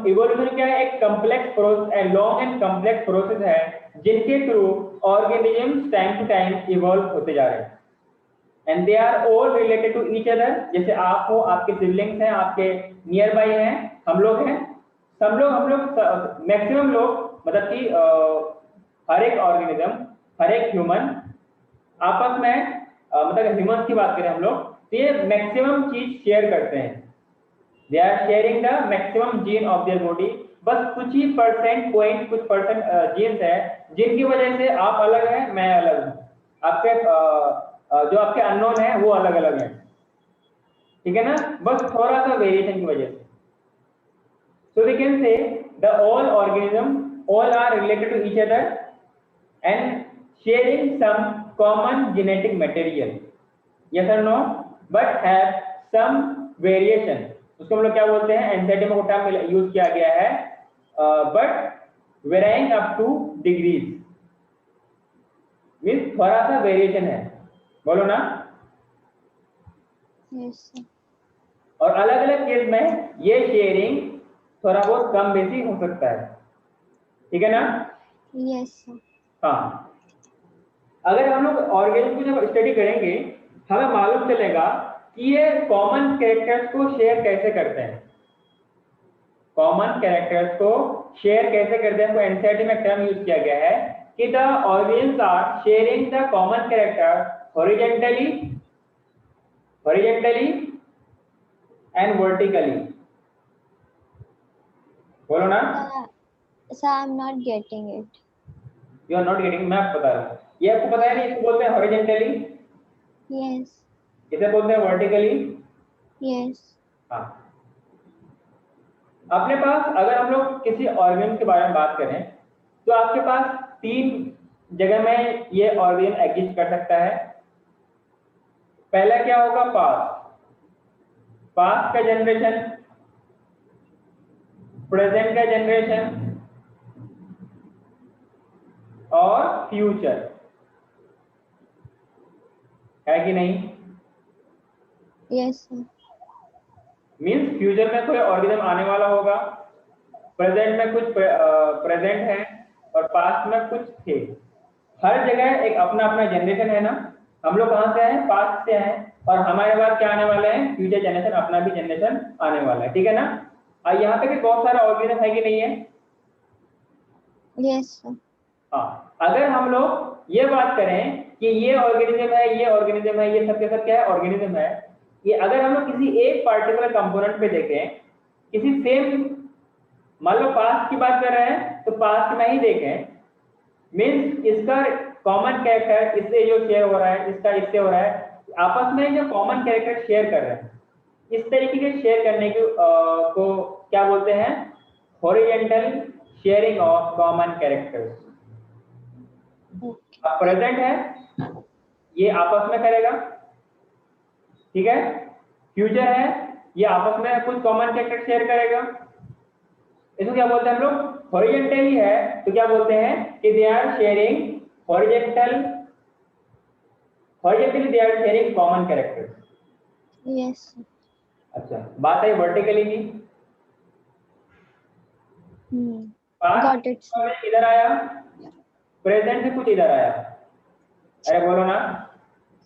evolution क्या है? एक complex process, long and complex process है जिनके through organism time to time evolve होते जा रहे हैं, and they are all related to each other. जैसे आप हो, आपके सिबलिंग्स हैं, आपके नियर बाई हैं, हम लोग हैं, सब लोग, हम लोग मैक्सिमम लोग, मतलब कि हर एक ऑर्गेनिज्म, हर एक ह्यूमन आपस में मतलब ह्यूमंस की बात करें हम लोग, तो ये मैक्सिमम चीज शेयर करते हैं। They are sharing the maximum gene of their body. बस कुछ ही परसेंट, कुछ परसेंट जीन्स है जिनकी वजह से आप अलग हैं, मैं अलग हूँ, आपके जो आपके अननोन है वो अलग अलग है, ठीक है ना, बस थोड़ा सा वेरिएशन की वजह से। So we can say the all organism all are related to each other and sharing some common genetic material, yes or no, but have some variation। उसको हम लोग क्या बोलते हैं? एनसीईआरटी में टर्म यूज किया गया है, but varying up two degrees, means थोड़ा सा वेरिएशन है, बोलो ना। Yes sir. और अलग अलग केस में ये शेयरिंग थोड़ा बहुत कम बेसी हो सकता है, ठीक है ना। Yes sir. हाँ, अगर हम लोग ऑर्गेनिज्म को जब स्टडी करेंगे, हमें मालूम चलेगा कि ये कॉमन कैरेक्टर्स को शेयर कैसे करते हैं, कॉमन कैरेक्टर्स को शेयर कैसे करते हैं। तो एनसीईआरटी में टर्म यूज किया गया है कि the organism are sharing the common character horizontally and vertically, बोलो ना। Sir, I'm not getting it. You are not getting, मैं आपको बता रहा हूँ, ये आपको पता है नहीं, इसको बोलते हैं हॉरिजॉन्टली, Yes. इसे बोलते हैं वर्टिकली। Yes. हाँ, अपने पास अगर हम लोग किसी ऑर्गन के बारे में बात करें, तो आपके पास 3 जगह में ये ऑर्गन एग्जिस्ट कर सकता है। पहला क्या होगा? पास्ट का जनरेशन, प्रेजेंट का जनरेशन और फ्यूचर, है कि नहीं? Yes sir. मीन्स फ्यूचर में कोई ऑर्गेनिज्म आने वाला होगा, प्रेजेंट में कुछ प्रेजेंट है और पास्ट में कुछ थे। हर जगह एक अपना अपना जनरेशन है ना, हम लोग कहाँ से आए? पास्ट से आए, और हमारे बाद क्या आने वाले हैं? फ्यूचर जनरेशन, अपना भी जनरेशन आने वाला है, ठीक है ना। यहाँ पे भी बहुत सारा ऑर्गेनिज्म है कि नहीं है? Yes sir. हाँ, अगर हम लोग ये बात करें कि ये ऑर्गेनिज्म है, ये ऑर्गेनिज्म है, ये सब के सब क्या है, ऑर्गेनिज्म है, ये अगर हम लोग किसी एक पार्टिकुलर कंपोनेंट पे देखें, किसी सेम, मान लो पास्ट की बात कर रहे हैं तो पास्ट में ही देखें, मीन्स इसका कॉमन कैरेक्टर इससे जो शेयर हो रहा है, इसका इससे हो रहा है, आपस में जो कॉमन कैरेक्टर शेयर कर रहे हैं, इस तरीके के शेयर करने को क्या बोलते हैं, horizontal sharing of common characters. अब प्रेजेंट है, ये आपस में करेगा, ठीक है। फ्यूचर है, ये आपस में कुछ कॉमन कैरेक्टर शेयर करेगा, इसको क्या बोलते हैं हम लोग, हॉरिजॉन्टली है तो क्या बोलते हैं कि they are sharing horizontally they are sharing common characters. Yes. अच्छा, बात है वर्टिकली की। Got it sir. इधर आया, प्रेजेंट से कुछ इधर आया, अरे बोलो ना,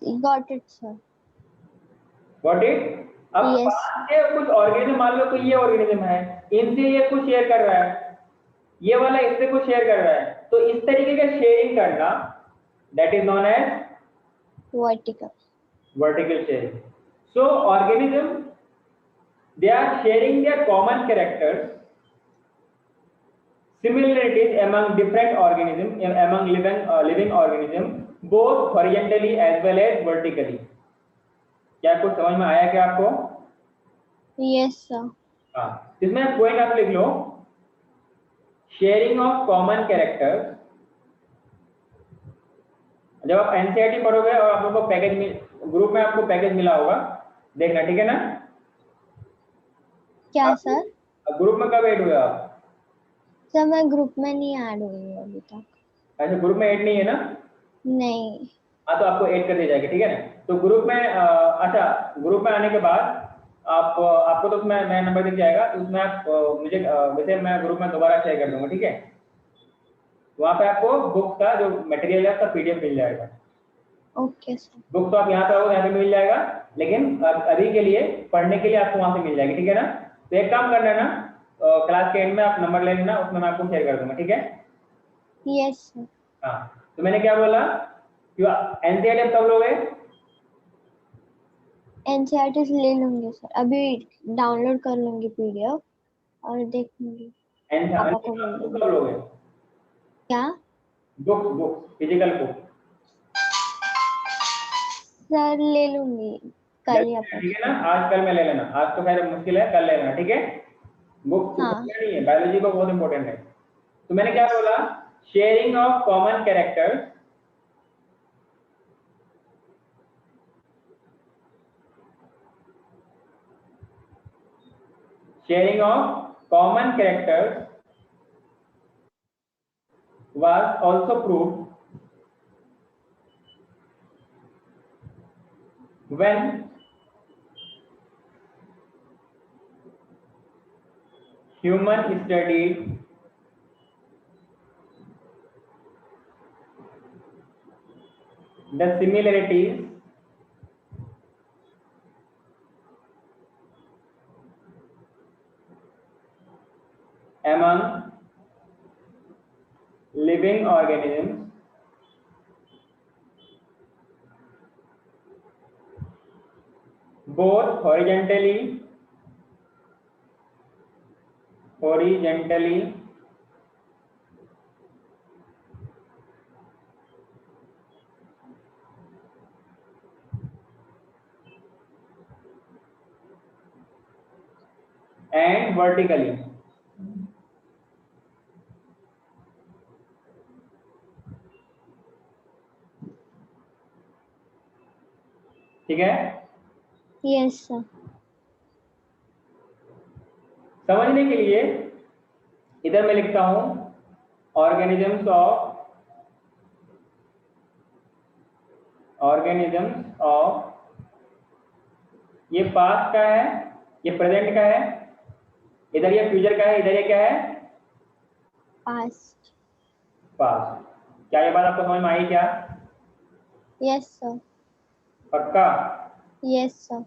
got it sir. Got it. अब Yes. पास्ट से कुछ ऑर्गेनिज्म, मान लो कोई ये ऑर्गेनिज्म है, इनसे ये कुछ शेयर कर रहा है, ये वाला इससे कुछ शेयर कर रहा है, तो इस तरीके का शेयरिंग करना, that is known as vertical sharing. So organism, they are sharing their common characters, similarities among different organisms, among living organism, both horizontally as well as vertically. क्या कुछ समझ में आया क्या आपको? Yes sir. हाँ, इसमें पॉइंट आप लिख लो, शेयरिंग ऑफ कॉमन कैरेक्टर्स। जब आप एनसीईआरटी पढ़ोगे और आप लोगों को पैकेज ग्रुप में आपको पैकेज मिला होगा, देखना, ठीक है ना? क्या सर? ग्रुप में कब ऐड हुए आप? सर मैं ग्रुप में नहीं ऐड हुई हूँ अभी तक। अच्छा, ग्रुप में ऐड नहीं है ना? नहीं। हाँ, तो आपको ऐड कर दिया जाएगा, ठीक है ना? तो ग्रुप में अच्छा, ग्रुप में आने के बाद आपको तो उसमें नया नंबर दिख जाएगा, तो उसमें आप मुझे वैसे मैं ग्रुप में दोबारा शेयर कर दूंगा, ठीक है? वहाँ पे आपको बुक का जो मटेरियल है उसका पीडीएफ मिल जाएगा। Okay sir. बुक तो आप यहाँ पे आओगे, यहाँ पे मिल जाएगा, लेकिन अभी के लिए पढ़ने के लिए आपको वहाँ से मिल जाएगी, ठीक है ना? तो एक काम करना है ना, क्लास के एंड में आप नंबर ले लेना, उसमें मैं आपको शेयर कर दूंगा, ठीक है? Yes sir. हाँ, तो मैंने क्या बोला, एनसीईआरटी कब लोगे? एनसीईआरटी ले लूंगी सर, अभी डाउनलोड कर लूंगी पीडीएफ और देख लूंगी। पापा को बोल बुक दूंगी। कब लोगे? क्या? बुक फिजिकल बुक सर ले लूंगी कल या ठीक परसों। है ना? आज कल में ले लेना, आज तो खैर मुश्किल है, कल ले लेना, ठीक है? बुक हाँ। नहीं है, बायोलॉजी को बहुत इंपॉर्टेंट है। तो मैंने क्या बोला, sharing of common characters, sharing of common characters was also proved when human studied the similarities among living organisms both horizontally and vertically. ठीक है? Yes sir. समझने के लिए इधर मैं लिखता हूं, ऑर्गेनिजम्स ऑफ, ये पास्ट का है, ये प्रेजेंट का है, इधर ये फ्यूचर का है, इधर ये क्या है, पास्ट। क्या ये बात आपको समझ में आई क्या? Yes sir. पक्का? Yes sir.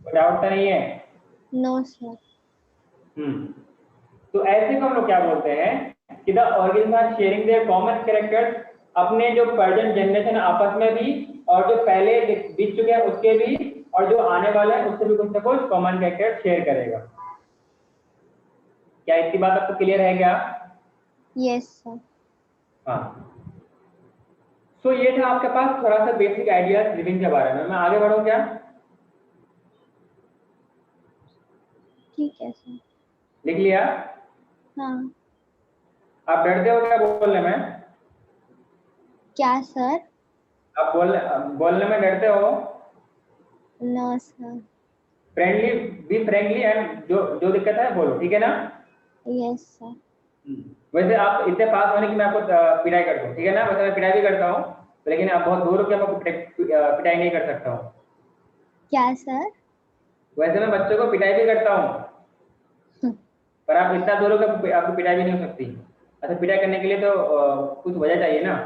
कोई डाउट तो नहीं है? No sir. तो ऐसे को हम लोग क्या बोलते हैं, कि the organism are sharing their common characters, अपने जो प्रेजेंट जनरेशन आपस में भी और जो पहले बीत चुके हैं उसके भी और जो आने वाले हैं उससे भी कुछ ना कुछ कॉमन कैरेक्टर शेयर करेगा। क्या इतनी बात आपको क्लियर है क्या? Yes sir. हाँ। सो ये था आपके पास थोड़ा सा बेसिक आइडिया लिविंग के बारे में। मैं आगे बढ़ूं क्या? ठीक है सर। लिख लिया? हाँ। आप डरते हो क्या बोलने में? क्या सर? आप बोलने में डरते हो? No sir. Friendly, be friendly and जो जो दिक्कत है बोलो, ठीक है ना? Yes sir. वैसे आप इतने पास होने की मैं आपको पिटाई करता हूँ, ठीक है ना? वैसे मैं पिटाई भी करता हूँ, लेकिन आप बहुत दूर हो के मैं आपको पिटाई नहीं कर सकता हूँ। क्या सर? वैसे मैं बच्चों को पिटाई भी करता हूँ, पर आप इतना दूर हो के आपको पिटाई भी नहीं हो सकती। अच्छा, पिटाई करने के लिए तो कुछ वजह चाहिए ना।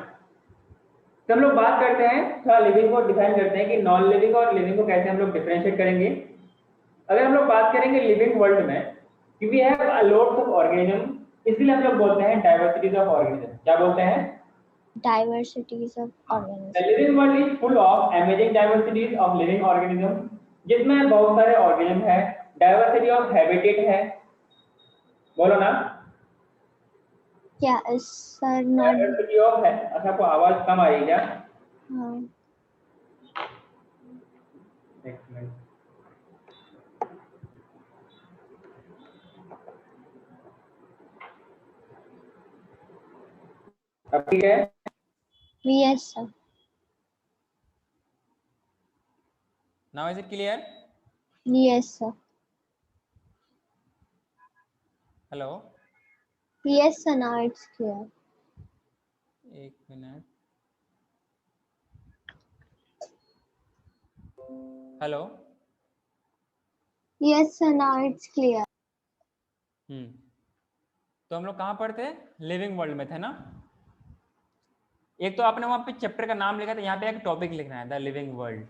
तो हम लोग बात करते हैं थोड़ा लिविंग को डिफाइन करते हैं कि नॉन लिविंग और लिविंग को कैसे हम लोग डिफरेंशिएट करेंगे। अगर हम लोग बात करेंगे लिविंग वर्ल्ड में, we have lots of organism, इसलिए हम लोग बोलते हैं डाइवर्सिटीज ऑफ ऑर्गेनिज्म। क्या बोलते हैं? Diversities of The organism. living world is full of amazing diversities of living organisms, जिसमें बहुत सारे ऑर्गेनिज्म है। डाइवर्सिटी ऑफ हैबिटेट है, बोलो ना। क्या सर? नॉट। डाइवर्सिटी ऑफ है। अच्छा, आपको आवाज कम आ रही है क्या? हाँ। एक मिनट। अब ठीक है? Yes sir. Now is it clear? Yes sir. Hello. Yes sir, now it's clear. एक minute. Hello. Yes sir, now it's clear. तो हम लोग कहाँ पढ़ते? लिविंग वर्ल्ड में थे ना। एक तो आपने वहां पे चैप्टर का नाम लिखा था, यहाँ पे एक टॉपिक लिखना है, द लिविंग वर्ल्ड।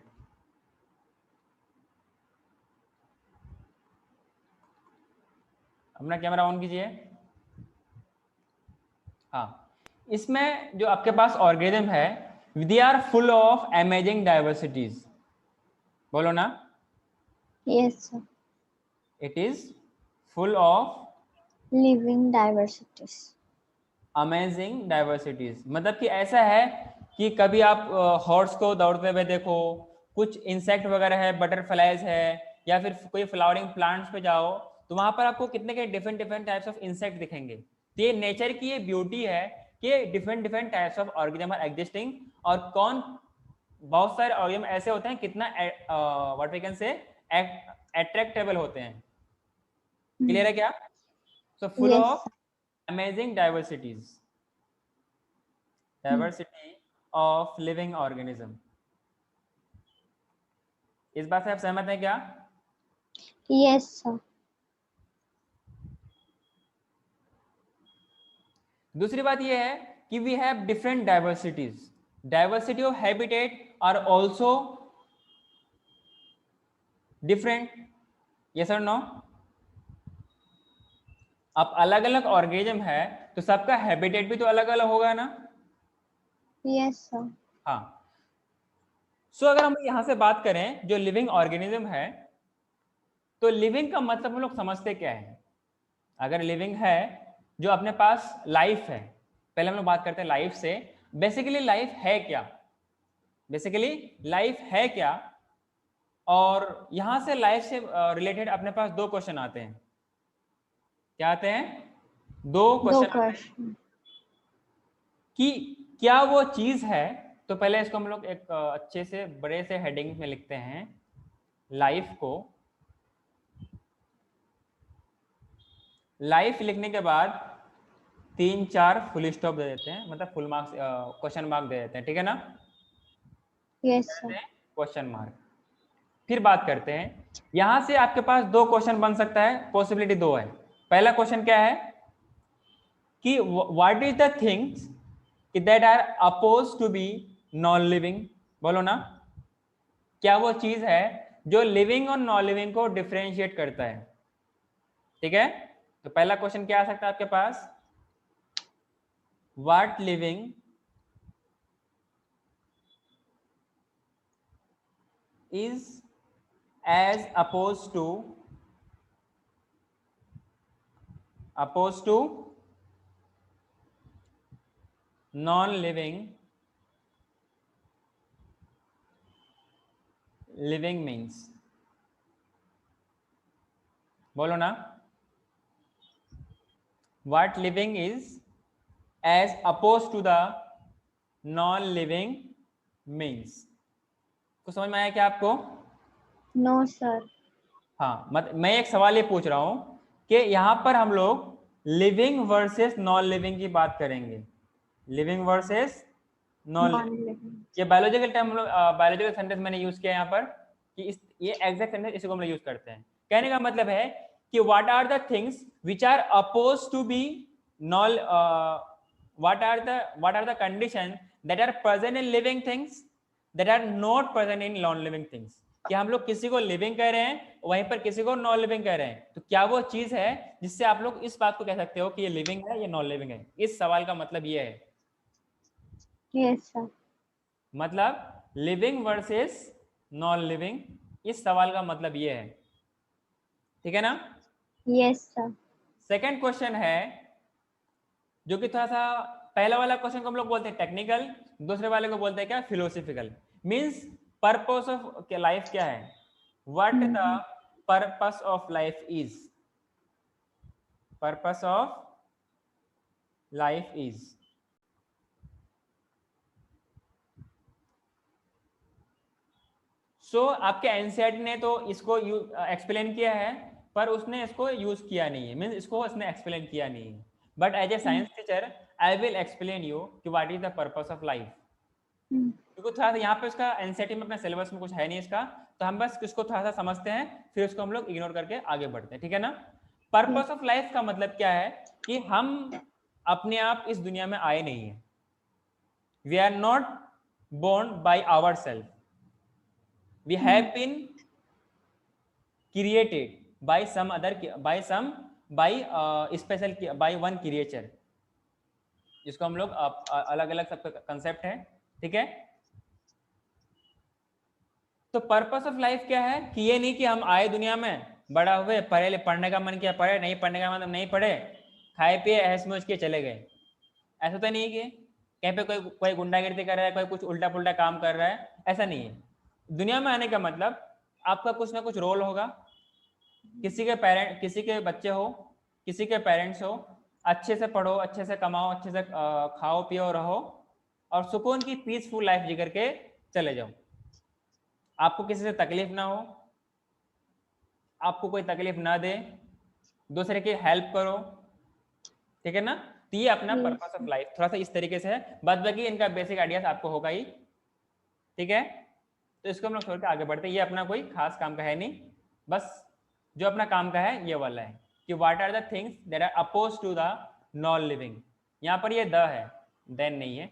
अपना कैमरा ऑन कीजिए। हाँ, इसमें जो आपके पास ऑर्गेनिज्म है, they are full of amazing diversities. बोलो ना। Yes sir. It is full of living diversities. Amazing diversities, मतलब कि ऐसा है कि कभी आप हॉर्स को दौड़ते हुए देखो, कुछ इंसेक्ट वगैरह है, बटरफ्लाइज है, या फिर कोई फ्लावरिंग प्लांट्स पे जाओ तो वहां पर आपको कितने के different different types of insect दिखेंगे। तो ये नेचर की ये ब्यूटी है कि different different types of organism are existing. और कौन, बहुत सारे ऑर्गेनिज्म ऐसे होते हैं कितना व्हाट वी कैन से अट्रैक्टेबल होते हैं। क्लियर है क्या? So full yes of amazing diversity of living organism। इस बात से आप सहमत हैं क्या? Yes sir. दूसरी बात यह है कि we have different diversities. Diversity of habitat are also different. Yes और नो? अब अलग अलग ऑर्गेनिज्म है तो सबका हैबिटेट भी तो अलग अलग होगा ना। Yes sir. हाँ। सो अगर हम यहां से बात करें जो लिविंग ऑर्गेनिज्म है, तो लिविंग का मतलब हम लोग समझते क्या है? अगर लिविंग है, जो अपने पास लाइफ है, पहले हम लोग बात करते हैं लाइफ से। बेसिकली लाइफ है क्या? बेसिकली लाइफ है क्या? और यहां से लाइफ से रिलेटेड अपने पास दो क्वेश्चन आते हैं। क्या आते हैं? दो क्वेश्चन कि क्या वो चीज है। तो पहले इसको हम लोग एक अच्छे से बड़े से हेडिंग में लिखते हैं लाइफ को। लाइफ लिखने के बाद 3-4 फुल स्टॉप दे देते हैं, मतलब फुल मार्क्स, क्वेश्चन मार्क दे देते हैं, ठीक है ना? Yes sir. Question mark. फिर बात करते हैं, यहां से आपके पास दो क्वेश्चन बन सकता है, पॉसिबिलिटी दो है। पहला क्वेश्चन क्या है कि what is the things that are oppose to be non living. बोलो ना। क्या वो चीज है जो लिविंग और नॉन लिविंग को डिफरेंशिएट करता है? ठीक है, तो पहला क्वेश्चन क्या आ सकता है आपके पास? what living is as opposed to non-living means? बोलो ना, what living is as opposed to the non-living means? कुछ समझ में आया क्या आपको? No sir. हाँ, मैं एक सवाल ये पूछ रहा हूं कि यहाँ पर हम लोग लिविंग वर्सेस नॉन लिविंग की बात करेंगे। लिविंग वर्सेस नॉन लिविंग, ये बायोलॉजिकल टर्म हम लोग बायोलॉजिकल सेंटेंस मैंने यूज किया यहाँ पर कि ये एग्जैक्ट सेंटेंस इसी को हम लोग यूज करते हैं। कहने का मतलब है कि what are the things which are oppose to be non, what are the condition that are present in living things that are not present in non living things. कि हम लोग किसी को लिविंग कह रहे हैं, वहीं पर किसी को नॉन लिविंग कह रहे हैं, तो क्या वो चीज है जिससे आप लोग इस बात को कह सकते हो कि ये लिविंग है, ये नॉन लिविंग है? इस सवाल का मतलब ये है। Yes sir. मतलब लिविंग वर्सेस नॉन लिविंग, इस सवाल का मतलब ये है, ठीक है ना? Yes sir. सेकंड क्वेश्चन है जो कि थोड़ा सा, पहला वाला क्वेश्चन को हम लोग बोलते हैं टेक्निकल, दूसरे वाले को बोलते हैं क्या, philosophical. Means purpose of life क्या है, what the purpose of life is, purpose of life is. So आपके एनसीईआरटी ने तो इसको एक्सप्लेन किया है, पर उसने इसको यूज किया नहीं है, मींस इसको उसने एक्सप्लेन किया नहीं है। But as a science teacher I will explain you कि what is the purpose of life. क्योंकि थोड़ा सा यहाँ पे उसका एनसीईआरटी में अपने सिलेबस में कुछ है नहीं इसका, तो हम बस इसको थोड़ा सा समझते हैं, फिर उसको हम लोग इग्नोर करके आगे बढ़ते हैं, ठीक है ना? पर्पस ऑफ लाइफ का मतलब क्या है कि हम अपने आप इस दुनिया में आए नहीं है, we are not born by our self, we have been created by some other, special, by one creature, जिसको हम लोग अलग अलग सबका कंसेप्ट है, ठीक है? तो पर्पस ऑफ लाइफ क्या है कि ये नहीं कि हम आए दुनिया में, बड़ा हुए, पढ़े, पढ़ने का मन किया पढ़े, नहीं पढ़ने का मतलब नहीं पढ़े, खाए पिए ऐश मौज के चले गए। ऐसा तो नहीं कि कहीं पे कोई गुंडागिर्दी कर रहा है, कोई कुछ उल्टा पुल्टा काम कर रहा है, ऐसा नहीं है। दुनिया में आने का मतलब आपका कुछ ना कुछ रोल होगा, किसी के बच्चे हो, किसी के पेरेंट्स हो, अच्छे से पढ़ो, अच्छे से कमाओ, अच्छे से खाओ पियो रहो, और सुकून की पीसफुल लाइफ जी करके चले जाओ। आपको किसी से तकलीफ ना हो, आपको कोई तकलीफ ना दे, दूसरे की हेल्प करो, ठीक है ना? तो ये अपना पर्पस ऑफ लाइफ थोड़ा सा इस तरीके से है। बाद बाकी इनका बेसिक आइडियाज आपको होगा ही, ठीक है? तो इसको हम लोग छोड़ के आगे बढ़ते हैं। ये अपना कोई खास काम का है नहीं, बस जो अपना काम का है ये वाला है कि what are the things that are oppose to the non living. यहाँ पर ये द है, देन नहीं है,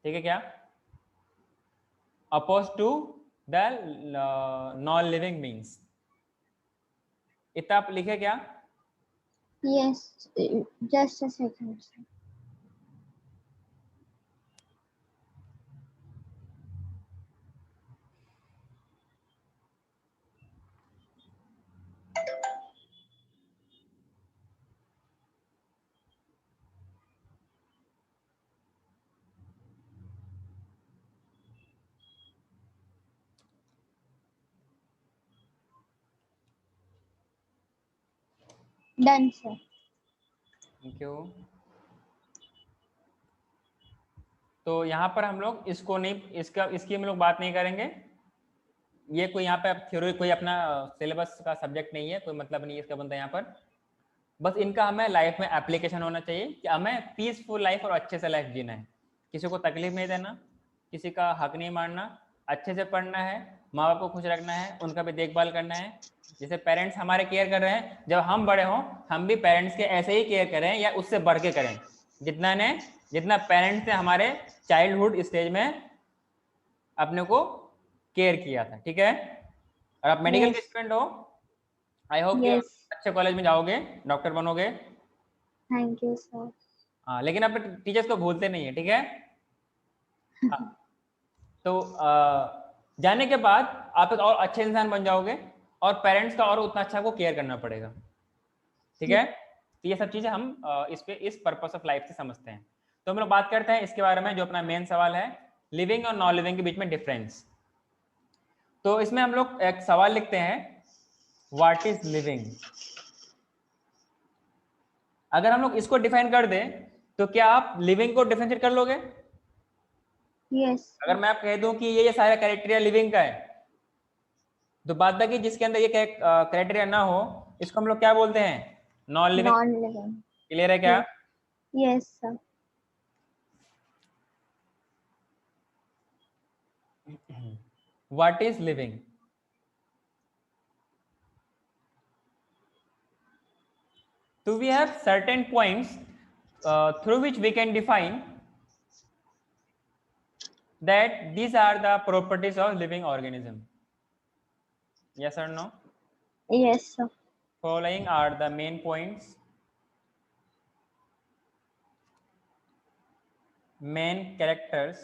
ठीक है क्या? Oppose to the non living means, इतना आप लिखे क्या? Yes, just a second sir. Done sir. Thank you. तो यहाँ पर हम लोग इसको नहीं, इसकी हम लोग बात नहीं करेंगे। ये कोई यहाँ पे थ्योरी, कोई अपना सिलेबस का सब्जेक्ट नहीं है, कोई मतलब नहीं है इसका बनता है यहाँ पर। बस इनका हमें लाइफ में एप्लीकेशन होना चाहिए कि हमें पीसफुल लाइफ और अच्छे से लाइफ जीना है, किसी को तकलीफ नहीं देना, किसी का हक नहीं मारना, अच्छे से पढ़ना है, माँ बाप को खुश रखना है, उनका भी देखभाल करना है। जैसे पेरेंट्स हमारे केयर कर रहे हैं, जब हम बड़े हों हम भी पेरेंट्स के ऐसे ही केयर करें या उससे बढ़ के करें, जितना पेरेंट्स ने हमारे चाइल्डहुड स्टेज में अपने को केयर किया था, ठीक है? और आप मेडिकल के स्टूडेंट हो, आई होप कि अच्छे कॉलेज में जाओगे, डॉक्टर बनोगे। Thank you sir. हाँ, लेकिन अपने टीचर्स को भूलते नहीं है, ठीक है। हाँ, तो जाने के बाद आप एक और अच्छे इंसान बन जाओगे और पेरेंट्स का और उतना अच्छा को केयर करना पड़ेगा, ठीक है। तो ये सब चीजें हम इस पर्पस ऑफ लाइफ से समझते हैं। तो हम लोग बात करते हैं इसके बारे में, जो अपना मेन सवाल है, लिविंग और नॉन लिविंग के बीच में डिफरेंस। तो इसमें हम लोग एक सवाल लिखते हैं, व्हाट इज लिविंग। अगर हम लोग इसको डिफाइन कर दें तो क्या आप लिविंग को डिफरेंशिएट कर लोगे? यस। अगर मैं आप कह दूं कि ये सारा क्राइटेरिया लिविंग का है, तो बाद बाकी जिसके अंदर ये क्राइटेरिया ना हो, इसको हम लोग क्या बोलते हैं? Non living. Non living. Clear है क्या? Yes sir. What is living? So we have certain points through which we can define that these are the properties of living organism. Yes or no? Yes sir. Following are the main points. Main characters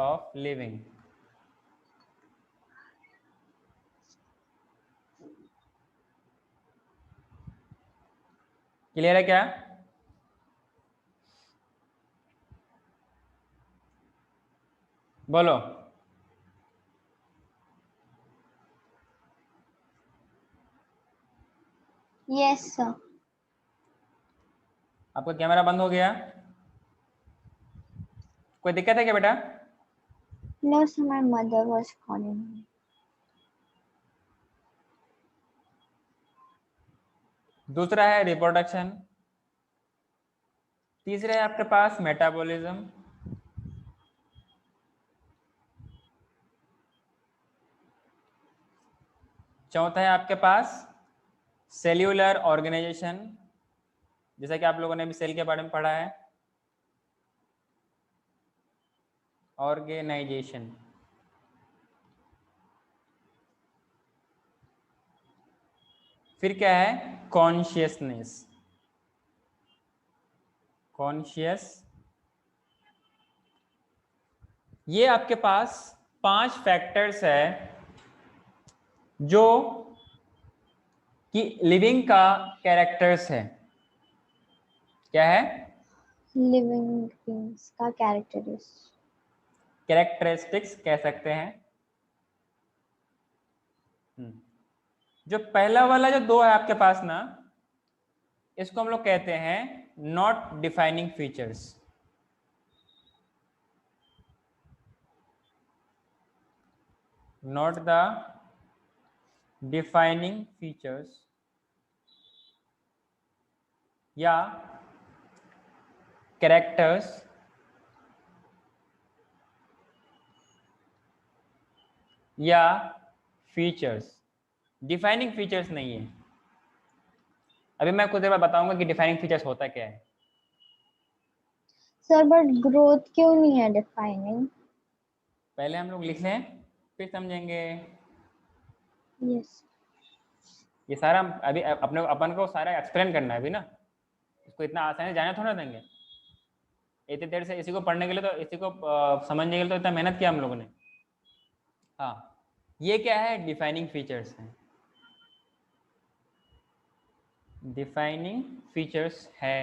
of living. Clear है क्या? बोलो। Yes sir. आपका camera बंद हो गया, कोई दिक्कत है क्या बेटा? No sir, my mother was calling me. दूसरा है रिप्रोडक्शन। तीसरा है आपके पास मेटाबॉलिज्म। चौथा है आपके पास सेल्यूलर ऑर्गेनाइजेशन, जैसा कि आप लोगों ने भी सेल के बारे में पढ़ा है, ऑर्गेनाइजेशन। फिर क्या है? Consciousness, conscious. ये आपके पास 5 फैक्टर्स है जो कि लिविंग का कैरेक्टर्स है। क्या है? लिविंग बीइंग्स का कैरेक्टरिस्टिक्स कह सकते हैं। जो पहला वाला जो 2 है आपके पास ना, इसको हम लोग कहते हैं not defining features. Not the defining features या कैरेक्टर्स या फीचर्स। डिफाइनिंग फीचर्स नहीं है। अभी मैं कुछ देर बाद बताऊंगा कि डिफाइनिंग फीचर्स होता क्या है। सर बट ग्रोथ क्यों नहीं है डिफाइनिंग? पहले हम लोग लिख लें फिर समझेंगे। यस। ये सारा अभी अपन को सारा एक्सप्लेन करना है अभी ना, इसको इतना आसानी से जाने थोड़ा देंगे। इतनी देर से इसी को पढ़ने के लिए, तो इसी को समझने के लिए तो इतना मेहनत किया हम लोगों ने। हाँ, ये क्या है? डिफाइनिंग फीचर्स हैं। डिफाइनिंग फीचर्स है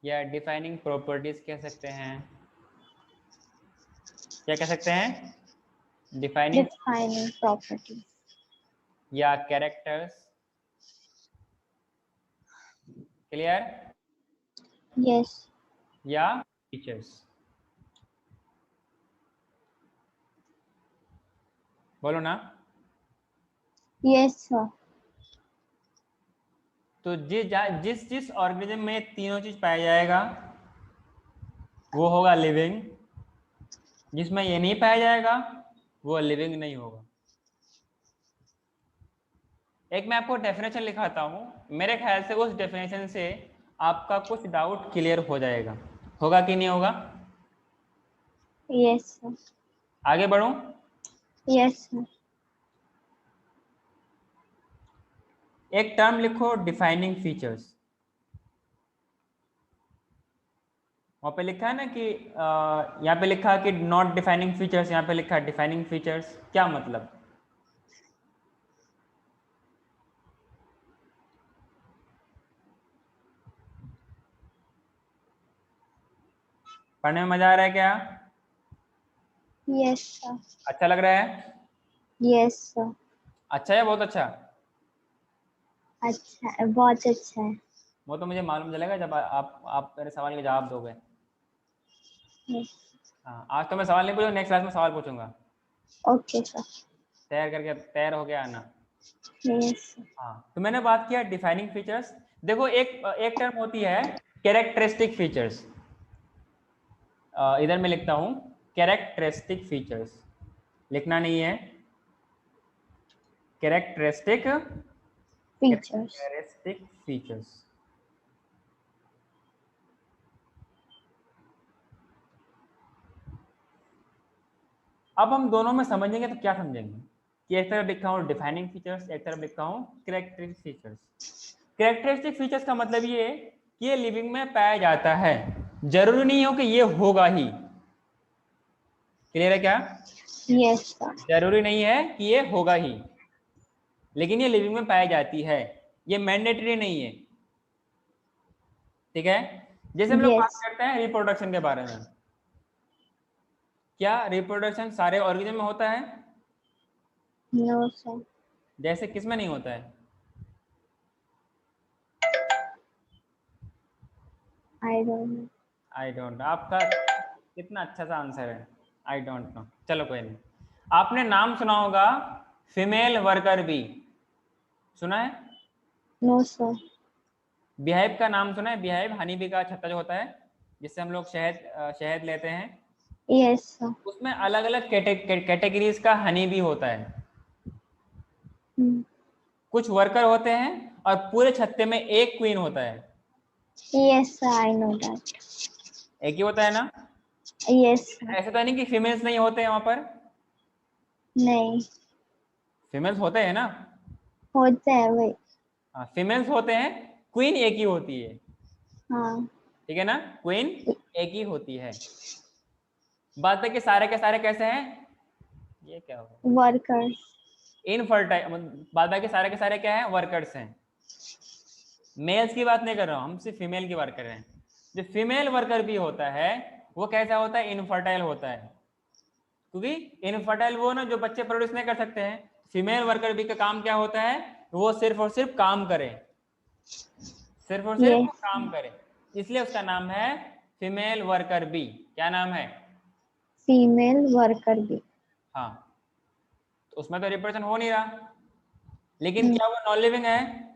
या डिफाइनिंग प्रॉपर्टीज कह सकते हैं। क्या कह सकते हैं? डिफाइनिंग प्रॉपर्टीज या कैरेक्टर्स। क्लियर? यस। या फीचर्स। बोलो ना। Yes sir. तो जिस जिस ऑर्गेनिज्म में तीनों चीज पाया जाएगा वो होगा लिविंग। जिसमें ये नहीं पाया जाएगा वो लिविंग नहीं होगा। एक मैं आपको डेफिनेशन लिखाता हूं, मेरे ख्याल से उस डेफिनेशन से आपका कुछ डाउट क्लियर हो जाएगा। होगा कि नहीं होगा? Yes sir. आगे बढ़ूं? Yes sir. एक टर्म लिखो डिफाइनिंग फीचर्स। वहां पे लिखा है ना कि यहाँ पे लिखा है कि नॉट डिफाइनिंग फीचर्स, यहाँ पे लिखा है डिफाइनिंग फीचर्स। क्या मतलब? पढ़ने में मजा आ रहा है क्या? Yes sir. अच्छा लग रहा है? Yes sir. अच्छा है, बहुत अच्छा। अच्छा है, बहुत अच्छा है। वो तो मुझे मालूम चलेगा जब आप मेरे सवाल के जवाब दोगे। यस। हाँ, आज तो मैं सवाल नहीं पूछूंगा, नेक्स्ट क्लास में सवाल पूछूंगा। Okay sir. तैयार होके आना। यस। हाँ, तो मैंने बात किया डिफाइनिंग फीचर्स। देखो एक टर्म होती है कैरेक्टरिस्टिक फीचर्स। इधर मैं लिखता हूं कैरेक्टरिस्टिक फीचर्स, लिखना नहीं है, कैरेक्टरिस्टिक फीचर्स। फीचर्स। अब हम दोनों में समझेंगे तो क्या समझेंगे कि एक तरफ लिखा हूं डिफाइनिंग फीचर्स, एक तरफ लिखा हूं कैरेक्टरिस्टिक फीचर्स। कैरेक्टरिस्टिक फीचर्स का मतलब ये कि ये लिविंग में पाया जाता है, जरूरी नहीं हो कि ये होगा ही। क्लियर है क्या? Yes sir. जरूरी नहीं है कि ये होगा ही, लेकिन ये लिविंग में पाई जाती है, ये मैंडेटरी नहीं है। ठीक है? जैसे हम लोग बात यस। करते हैं रिप्रोडक्शन के बारे में, क्या रिप्रोडक्शन सारे ऑर्गेनिज्म में होता है? No sir. जैसे किस में नहीं होता है? I don't know. I don't know. आपका कितना अच्छा सा आंसर है, आई डोंट नो। चलो कोई नहीं। आपने नाम सुना होगा फीमेल वर्कर बी, सुना है? No sir. बिहाइव का नाम सुना है? बिहाइव हनी बी का छत्ता जो होता है जिससे हम लोग शहद लेते हैं, यस सर। उसमें अलग अलग कैटेगरीज का हनी बी होता है। कुछ वर्कर होते हैं और पूरे छत्ते में एक क्वीन होता है। Yes sir, I know that. एक ही होता है ना? Yes sir. ऐसा तो नहीं कि फीमेल्स नहीं होते हैं वहां पर, नहीं, फीमेल्स होते हैं ना? होता है वही। हाँ, फीमेल्स होते हैं, क्वीन एक ही होती है। हाँ। ठीक है ना? क्वीन एक ही होती है। बात है कि सारे के सारे कैसे हैं? ये क्या होगा? वर्कर्स। इनफर्टाइल। बात है कि सारे के सारे क्या हैं? वर्कर्स हैं। मेल्स की बात नहीं कर रहा हूं, हम सिर्फ फीमेल की बात कर रहे हैं। जो फीमेल वर्कर भी होता है वो कैसा होता है? इनफर्टाइल होता है, क्योंकि इनफर्टाइल वो ना जो बच्चे प्रोड्यूस नहीं कर सकते हैं। फीमेल वर्कर बी का काम क्या होता है? वो सिर्फ और सिर्फ काम करे, सिर्फ और सिर्फ वो यस। काम करे, इसलिए उसका नाम है फीमेल वर्कर बी। क्या नाम है? फीमेल वर्कर भी। हाँ, तो उसमें तो रिप्रोडक्शन हो नहीं रहा, लेकिन क्या वो नॉन लिविंग है?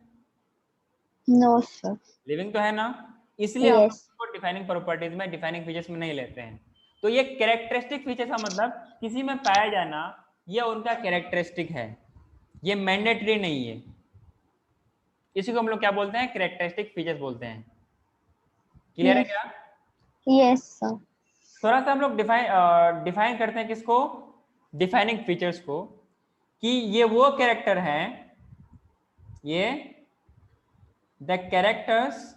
No sir. लिविंग तो है ना, इसलिए हम यस। उसको डिफाइनिंग प्रॉपर्टीज में, डिफाइनिंग फीचर्स में नहीं लेते हैं। तो ये कैरेक्टरिस्टिक फीचर्स का मतलब किसी में पाया जाना, ये उनका कैरेक्टरिस्टिक है, ये मैंडेटरी नहीं है। इसी को हम लोग क्या बोलते हैं? कैरेक्टरिस्टिक फीचर्स बोलते हैं। क्लियर है यस। क्या? Yes sir. थोड़ा सा हम लोग डिफाइन करते हैं किसको? डिफाइनिंग फीचर्स को, कि ये वो कैरेक्टर हैं, ये द कैरेक्टर्स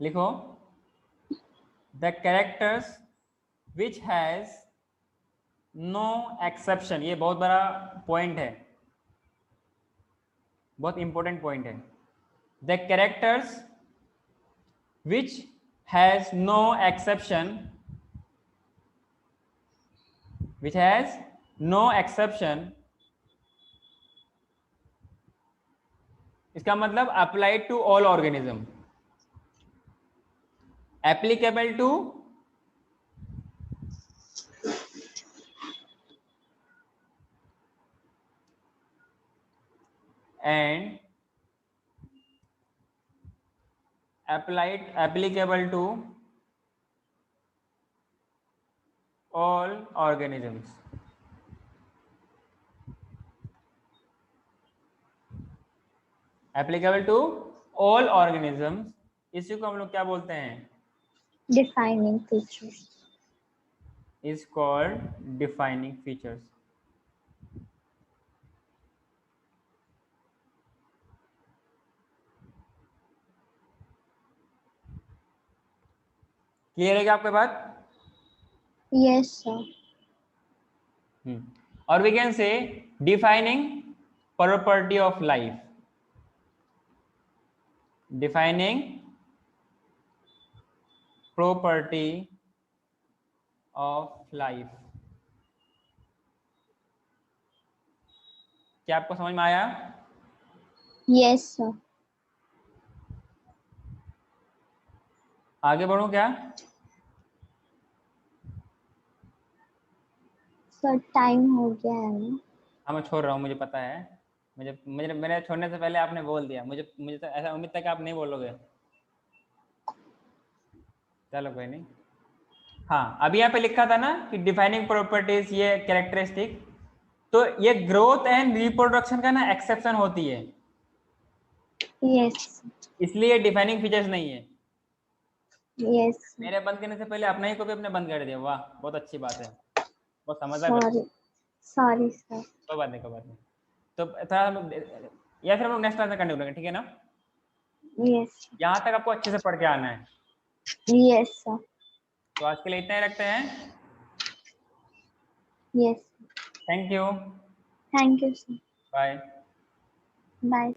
लिखो, the characters which has no exception. ये बहुत बड़ा पॉइंट है, बहुत इंपॉर्टेंट पॉइंट है। The characters which has no exception, which has no exception, इसका मतलब applied to all organism, applicable to and applicable to all organisms। applicable to all organisms, इसी को हम लोग क्या बोलते हैं? Defining features. is called defining features। Clear है क्या आपके बात? Yes, sir. और we can say defining property of life. Defining property of life. क्या आपको समझ में आया? Yes, sir. आगे बढ़ूं क्या? Sir, time हो गया है ना? हाँ मैं छोड़ रहा हूँ, मुझे पता है। मुझे मुझे मेरे छोड़ने से पहले आपने बोल दिया। मुझे मुझे तो ऐसा उम्मीद था कि आप नहीं बोलोगे। चलो कोई नहीं। हाँ, अभी यहाँ पे लिखा था ना कि डिफाइनिंग प्रॉपर्टीज, ये कैरेक्टरिस्टिक, तो ये ग्रोथ एंड रिप्रोडक्शन का ना एक्सेप्शन होती है, Yes. इसलिए डिफाइनिंग फीचर्स नहीं है। Yes. Sir. मेरे बंद करने से पहले अपना ही कॉपी अपने बंद कर दिया। वाह, बहुत अच्छी बात है, बहुत समझदार बच्चा। Sorry. Sorry, sir. कोई बात नहीं, कोई बात नहीं। तो थोड़ा या फिर हम लोग नेक्स्ट क्लास में कंटिन्यू करेंगे, ठीक है ना? Yes. Sir. यहाँ तक आपको अच्छे से पढ़ के आना है। Yes, sir. तो आज के लिए इतना ही रखते हैं। Yes. Thank you, Thank you, sir. Bye. Bye.